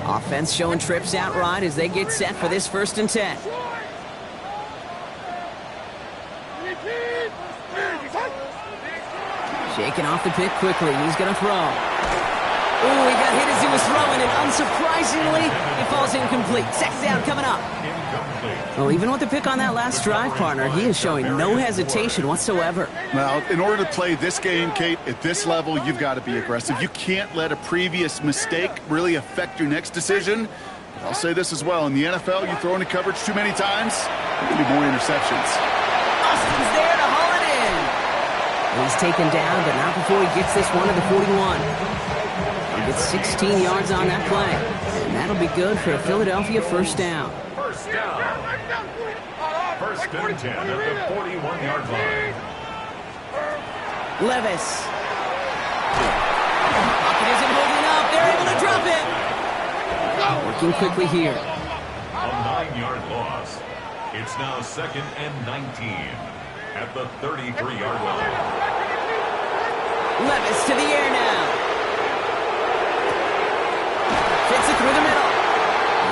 Offense showing trips out right as they get set for this 1st and 10. Shaking off the pick quickly. He's going to throw. Ooh, he got hit as he was throwing, and unsurprisingly, it falls incomplete. 2nd down coming up. Well, even with the pick on that last drive, partner, he is showing no hesitation whatsoever. Well, in order to play this game, Kate, at this level, you've got to be aggressive. You can't let a previous mistake really affect your next decision. I'll say this as well. In the NFL, you throw into coverage too many times, there will be more interceptions. Austin's there to haul it in. And he's taken down, but not before he gets this one to the 41. He gets 16 yards on that play. And that'll be good for a Philadelphia 1st down. First down. 1st and 10 at the 41-yard line. Levis. Pocket isn't holding up. They're able to drop it. Working quickly here. A 9-yard loss. It's now 2nd and 19 at the 33-yard line. Levis to the air now. Fits it through the middle.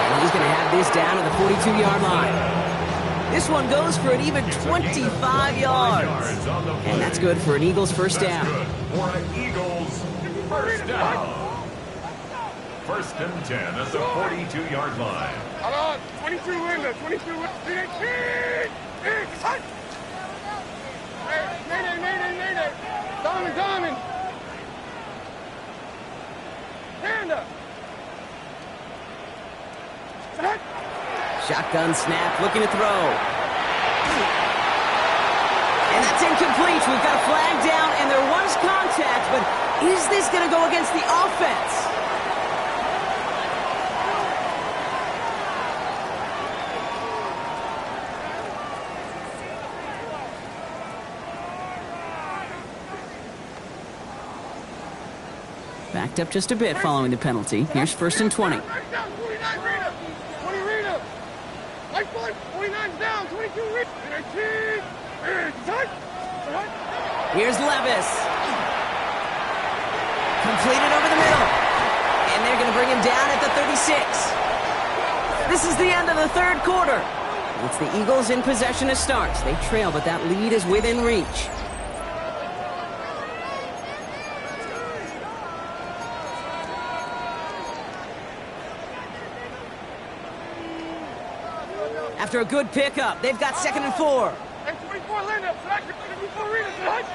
And he's going to have this down to the 42-yard line. This one goes for an even 25 yards. And that's good for an Eagles 1st down. For an Eagles 1st down. 1st and 10 at the 42-yard line. Hold on. 22 window. 22 window. Mayday. Diamond. Hand up. Shotgun snap, looking to throw. And that's incomplete. We've got a flag down, and there was contact, but is this going to go against the offense? Backed up just a bit following the penalty. Here's 1st and 20. 49 Rita. 20 Rita. Life point. 49's down. 22 Rita. 13. Touch. Here's Levis. Completed over the middle. And they're going to bring him down at the 36. This is the end of the 3rd quarter. It's the Eagles in possession to start. They trail, but that lead is within reach. After a good pickup, they've got 2nd and 4. And 24 Linda. Before Rita. Touch.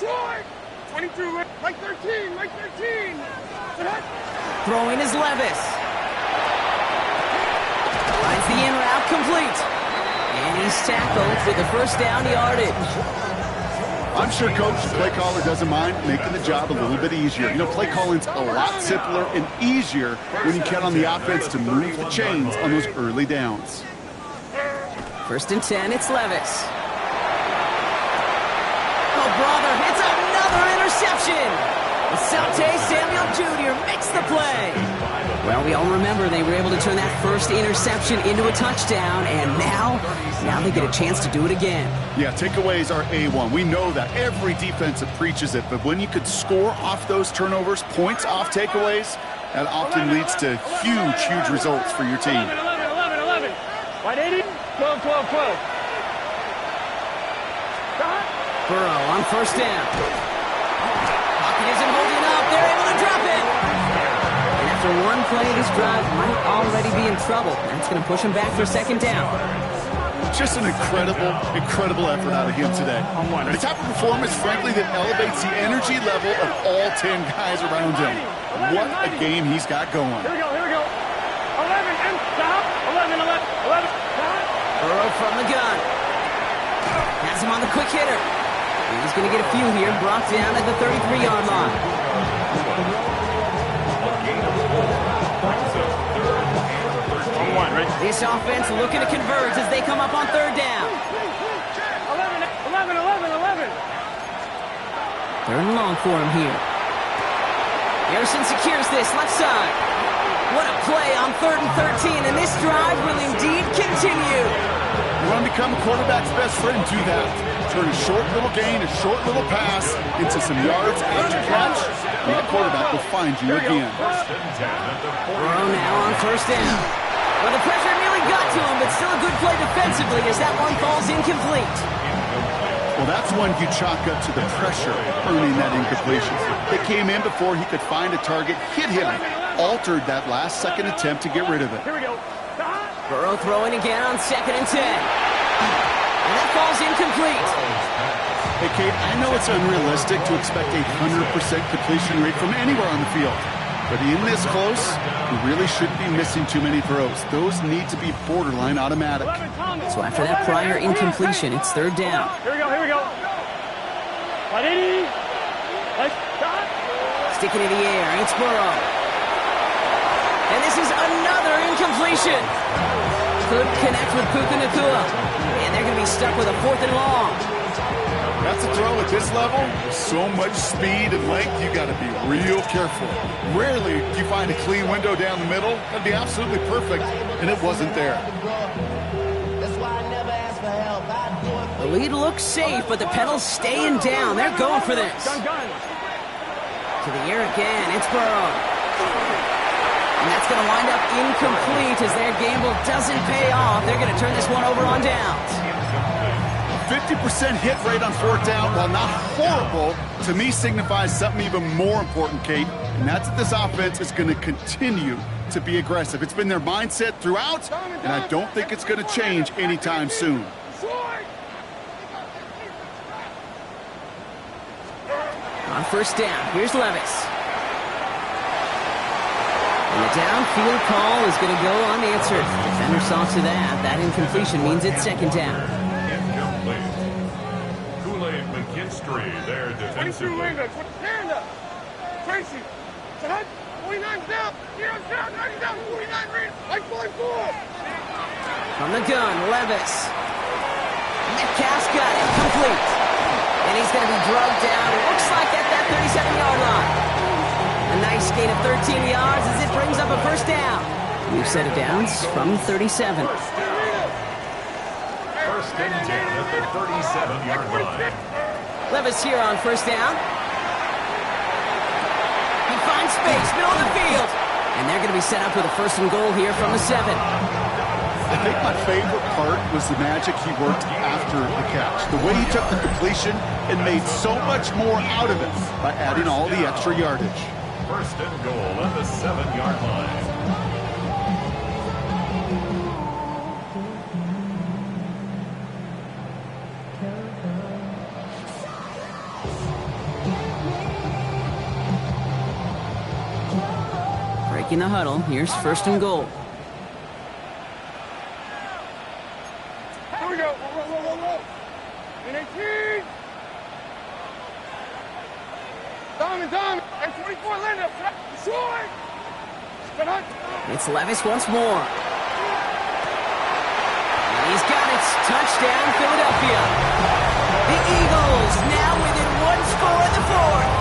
Short. 22. Mike 13. Mike 13. Throwing is Levis. Finds the in route complete. And he's tackled with the 1st down yardage. I'm sure Coach, the play caller, doesn't mind making the job a little bit easier. You know, play calling's a lot simpler and easier when you count on the offense to move the chains on those early downs. 1st and 10, it's Levis. Oh, brother, it's another interception. Asante Samuel Jr. makes the play. Well, we all remember they were able to turn that 1st interception into a touchdown, and now they get a chance to do it again. Yeah, takeaways are A1. We know that. Every defensive preaches it, but when you could score off those turnovers, points off takeaways, that often leads to huge results for your team. 11. White 80. 12. Burrow on 1st down. Pocket isn't holding up. They're able to drop it. And after one play, this drive might already be in trouble. That's going to push him back for 2nd down. Just an incredible effort out of him today. The type of performance, frankly, that elevates the energy level of all 10 guys around him. What a game he's got going. Here we go. 11 and stop. 11. Burrow from the gun. Has him on the quick hitter. He's going to get a few here, brought down at the 33-yard line. This offense looking to convert as they come up on 3rd down. 11. 3rd and long for him here. Harrison secures this left side. What a play on 3rd and 13, and this drive will indeed continue. You want to become a quarterback's best friend, do that. Turn a short little gain, a short little pass into some yards after catch, and that quarterback will find you again. Burrow now on 1st down. Well, the pressure nearly got to him, but still a good play defensively as that one falls incomplete. Well, that's one you chalk up to the pressure earning that incompletion. It came in before he could find a target, hit him, altered that last-second attempt to get rid of it. Here we go. Burrow throwing again on 2nd and 10. And that falls incomplete. Hey, Kate, I know it's unrealistic to expect a 100% completion rate from anywhere on the field. But in this close, you really shouldn't be missing too many throws. Those need to be borderline automatic. So after that prior incompletion, it's 3rd down. Here we go. White 80. Sticking in the air, it's Burrow. And this is another incompletion. Could connect with Puka Nacua. And they're going to be stuck with a 4th and long. That's a throw at this level. So much speed and length, you got to be real careful. Rarely do you find a clean window down the middle. That'd be absolutely perfect, and it wasn't there. The lead looks safe, but the pedals staying down. They're going for this. To the air again, it's Burrow. And that's going to wind up incomplete as their gamble doesn't pay off. They're going to turn this one over on downs. 50% hit rate on 4th down, while not horrible, to me signifies something even more important, Kate, and that's that this offense is going to continue to be aggressive. It's been their mindset throughout, and I don't think it's going to change anytime soon. On 1st down, here's Levis. And the downfield call is going to go unanswered. Defender saw to that. That incompletion means it's 2nd down. Kool-Aid McKinstry there defensively. Tracy. 49's down. 0's down. 90's down. 49 read. Like 44. From the gun, Levis. Metcalf's got it. Complete. And he's going to be drugged down. It looks like at that 37-yard line. A nice gain of 13 yards as it brings up a first down. New set of downs from 37. First and 10 at the 37-yard line. Levis here on first down. He finds space, middle of the field. And they're going to be set up with a first and goal here from the 7. I think my favorite part was the magic he worked after the catch. The way he took the completion and made so much more out of it by adding all the extra yardage. First and goal at the 7-yard line. Breaking the huddle, here's first and goal. Here we go. Whoa. In 18. Diamond. And 24, Linda. Short. It's Levis once more. And he's got it. Touchdown, Philadelphia. The Eagles now within one score in the fourth.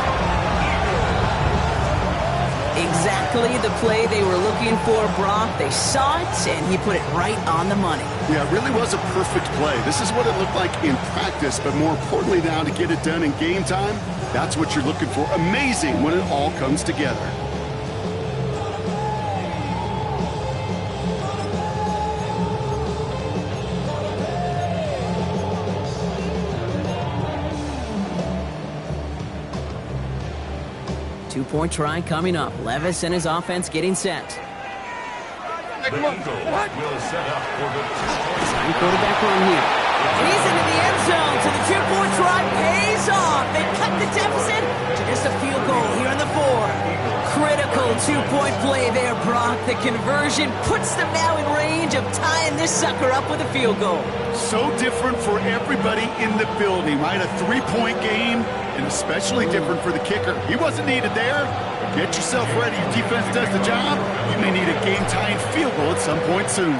Exactly the play they were looking for, Brock. They saw it, and he put it right on the money. Yeah, it really was a perfect play. This is what it looked like in practice, but more importantly now to get it done in game time, that's what you're looking for. Amazing when it all comes together. Two-point try coming up. Levis and his offense getting set. The Eagles will set up for the 2-point. Sign quarterback run here. And he's into the end zone, so the two-point try pays off. They cut the deficit to just a field goal here in the fourth. Critical two-point play there, Brock. The conversion puts them now in range of tying this sucker up with a field goal. So different for everybody in the building, right? A three-point game, and especially different for the kicker. He wasn't needed there. Get yourself ready. Your defense does the job. You may need a game-tying field goal at some point soon.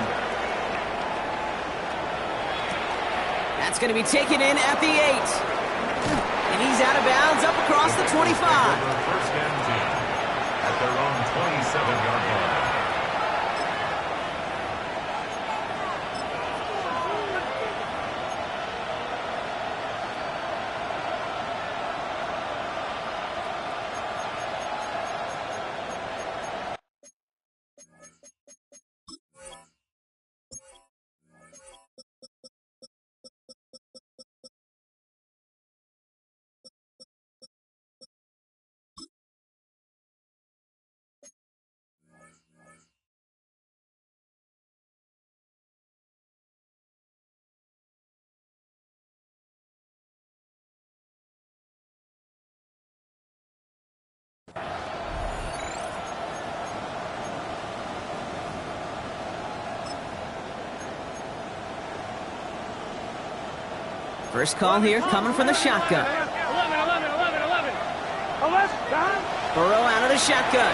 That's going to be taken in at the 8. And he's out of bounds up across the 25. First and 10 at their own 27-yard line. First call here coming from the shotgun. 11. Burrow out of the shotgun.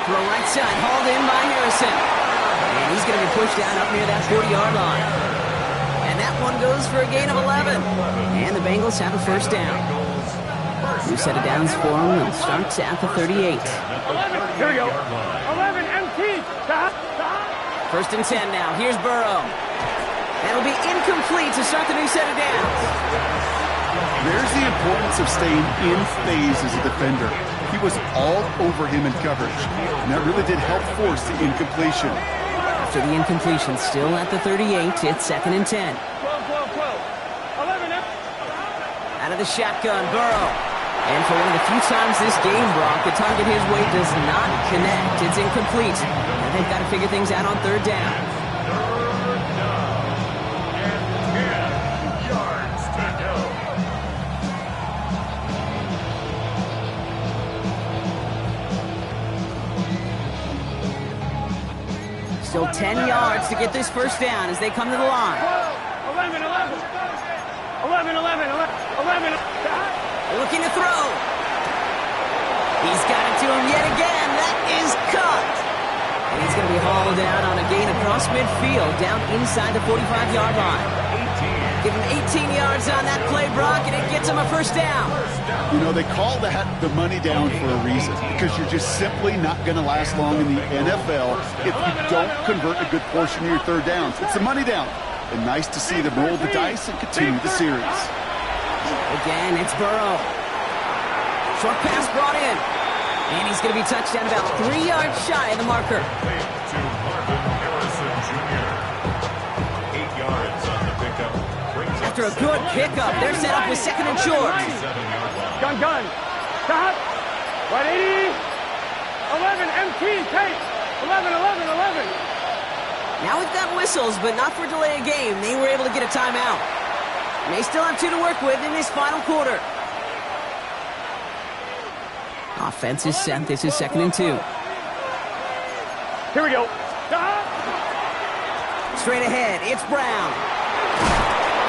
Throw right side, hauled in by Harrison. And he's going to be pushed down up near that 40-yard line. And that one goes for a gain of 11. And the Bengals have a first down. New set of downs for them. It starts at the 38. 11. Here we go. 11 empty. First and 10 now. Here's Burrow. That'll be incomplete to start the new set of downs. There's the importance of staying in phase as a defender. He was all over him in coverage, and that really did help force the incompletion. After the incompletion, still at the 38, it's second and 10. 12. 11 Out of the shotgun, Burrow. And for one of the few times this game, Brock, the target his way does not connect. It's incomplete. And they've got to figure things out on third down. Still 10 yards to get this first down as they come to the line. 11. Looking to throw. He's got it to him yet again. That is cut. And he's going to be hauled down on a gain across midfield, down inside the 45-yard line. Give him 18 yards on that play, Brock, and it gets him a first down. You know, they call that the money down for a reason, because you're just simply not going to last long in the NFL if you don't convert a good portion of your third downs. It's the money down. And nice to see them roll the dice and continue the series. Again, it's Burrow. Short pass brought in. And he's going to be touched down about 3 yards shy of the marker. To Marvin Harrison Jr. 8 yards on the pickup. After a good pickup, they're set up with second and short. Gun. Stop. 180. 11. MT. Take. 11. Now we've got whistles, but not for delay of game. They were able to get a timeout. And they still have 2 to work with in this final quarter. Offense is set. This is second and 2. Here we go. Stop. Straight ahead, it's Brown.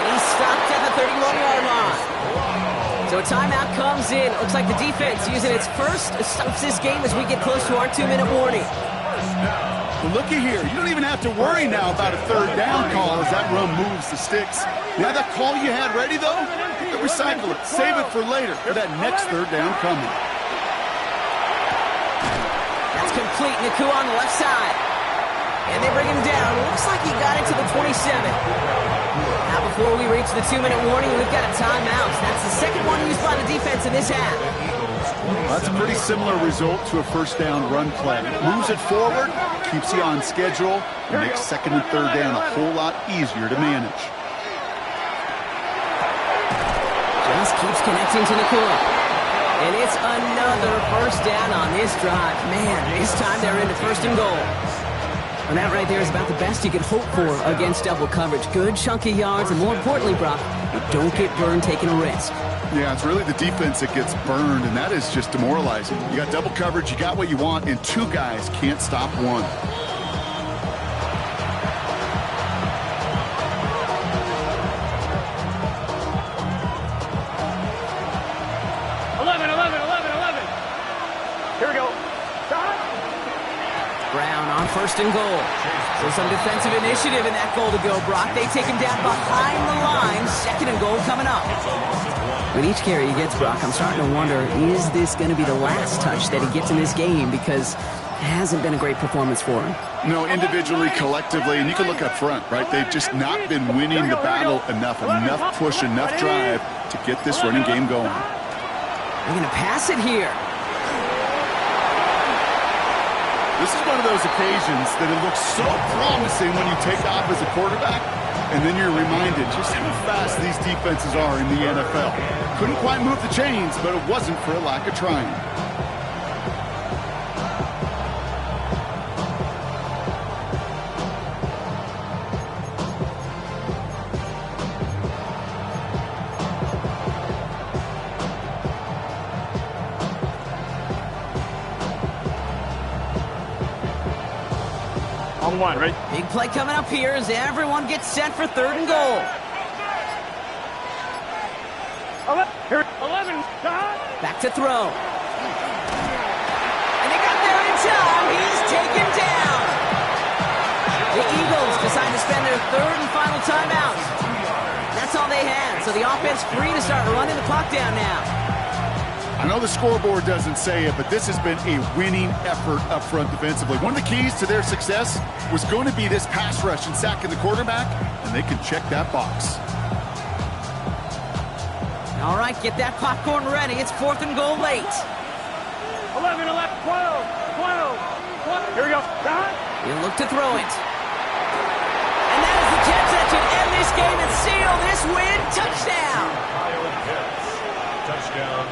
And he's stopped at the 31-yard line. So a timeout comes in. Looks like the defense using its first stops this game as we get close to our 2-minute warning. Well, looky here. You don't even have to worry now about a third down call as that run moves the sticks. Now that call you had ready, though, recycle it. Save it for later for that next third down coming. That's complete. Naku on the left side. And they bring him down. Looks like he got it to the 27. Now before we reach the 2-minute warning, we've got a timeout. That's the second one used by the defense in this half. That's a pretty similar result to a first down run play. Moves it forward, keeps you on schedule, and makes second and third down a whole lot easier to manage. Just keeps connecting to Nakua. And it's another first down on this drive. Man, this time they're into first and goal. And that right there is about the best you could hope for against double coverage. Good chunky yards, and more importantly, Brock, you don't get burned taking a risk. Yeah, it's really the defense that gets burned, and that is just demoralizing. You got double coverage, you got what you want, and 2 guys can't stop one. 11. Here we go. Stop. Brown on first and goal. So some defensive initiative in that goal to go, Brock. They take him down behind the line. Second and goal coming up. With each carry he gets, Brock, I'm starting to wonder, is this going to be the last touch that he gets in this game? Because it hasn't been a great performance for him. No, individually, collectively, and you can look up front, right? They've just not been winning the battle enough push, enough drive to get this running game going. They're going to pass it here. This is one of those occasions that it looks so promising when you take off as a quarterback, and then you're reminded just how fast these defenses are in the NFL. Couldn't quite move the chains, but it wasn't for a lack of trying. On 1, right? Big play coming up here as everyone gets set for third and goal. 11. Stop. Back to throw. And they got there in time. He's taken down. The Eagles decide to spend their third and final timeout. That's all they had. So the offense free to start running the clock down now. I know the scoreboard doesn't say it, but this has been a winning effort up front defensively. One of the keys to their success was going to be this pass rush and sacking the quarterback, and they can check that box. All right, get that popcorn ready. It's fourth and goal late. 11, 12. Here we go. Stop. You look to throw it. And that is the catch that should end this game and seal this win. Touchdown.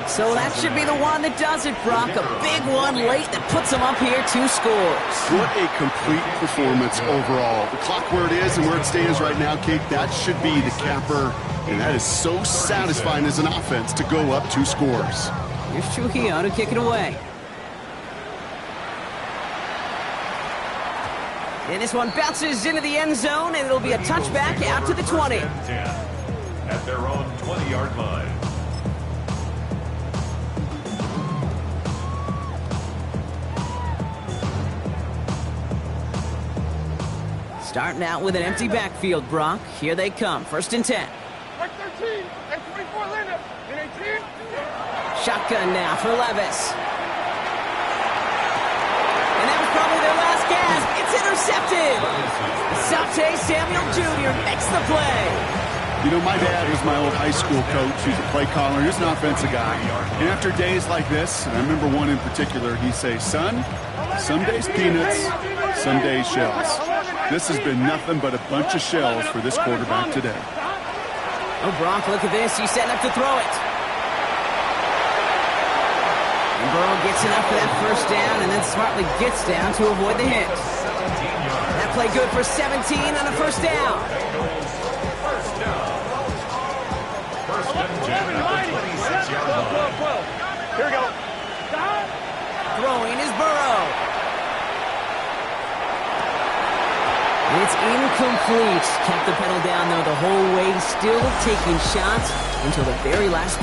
So that should be the one that does it, Brock. A big one late that puts them up here 2 scores. What a complete performance overall. The clock where it is and where it stands right now, Kate, that should be the capper. And that is so satisfying as an offense to go up 2 scores. Here's Trujillo to kick it away. And this one bounces into the end zone, and it'll be a touchback out to the 20. At their own 20-yard line. Starting out with an empty backfield, Brock. Here they come. First and 10. 18. And 24, Linda. And 18. Shotgun now for Levis. And that was probably their last gasp. It's intercepted. Sante Samuel Jr. makes the play. You know, my dad was my old high school coach. He's a play caller. He's an offensive guy. And after days like this, and I remember one in particular, he'd say, son, some days peanuts, some days shells. This has been nothing but a bunch of shells for this quarterback today. Oh, Brock, look at this. He's setting up to throw it. And Burrow gets enough for that first down and then smartly gets down to avoid the hit. That play good for 17 on a first down. Here we go. Throwing is Burrow. It's incomplete. Kept the pedal down, though, the whole way, still taking shots until the very last play.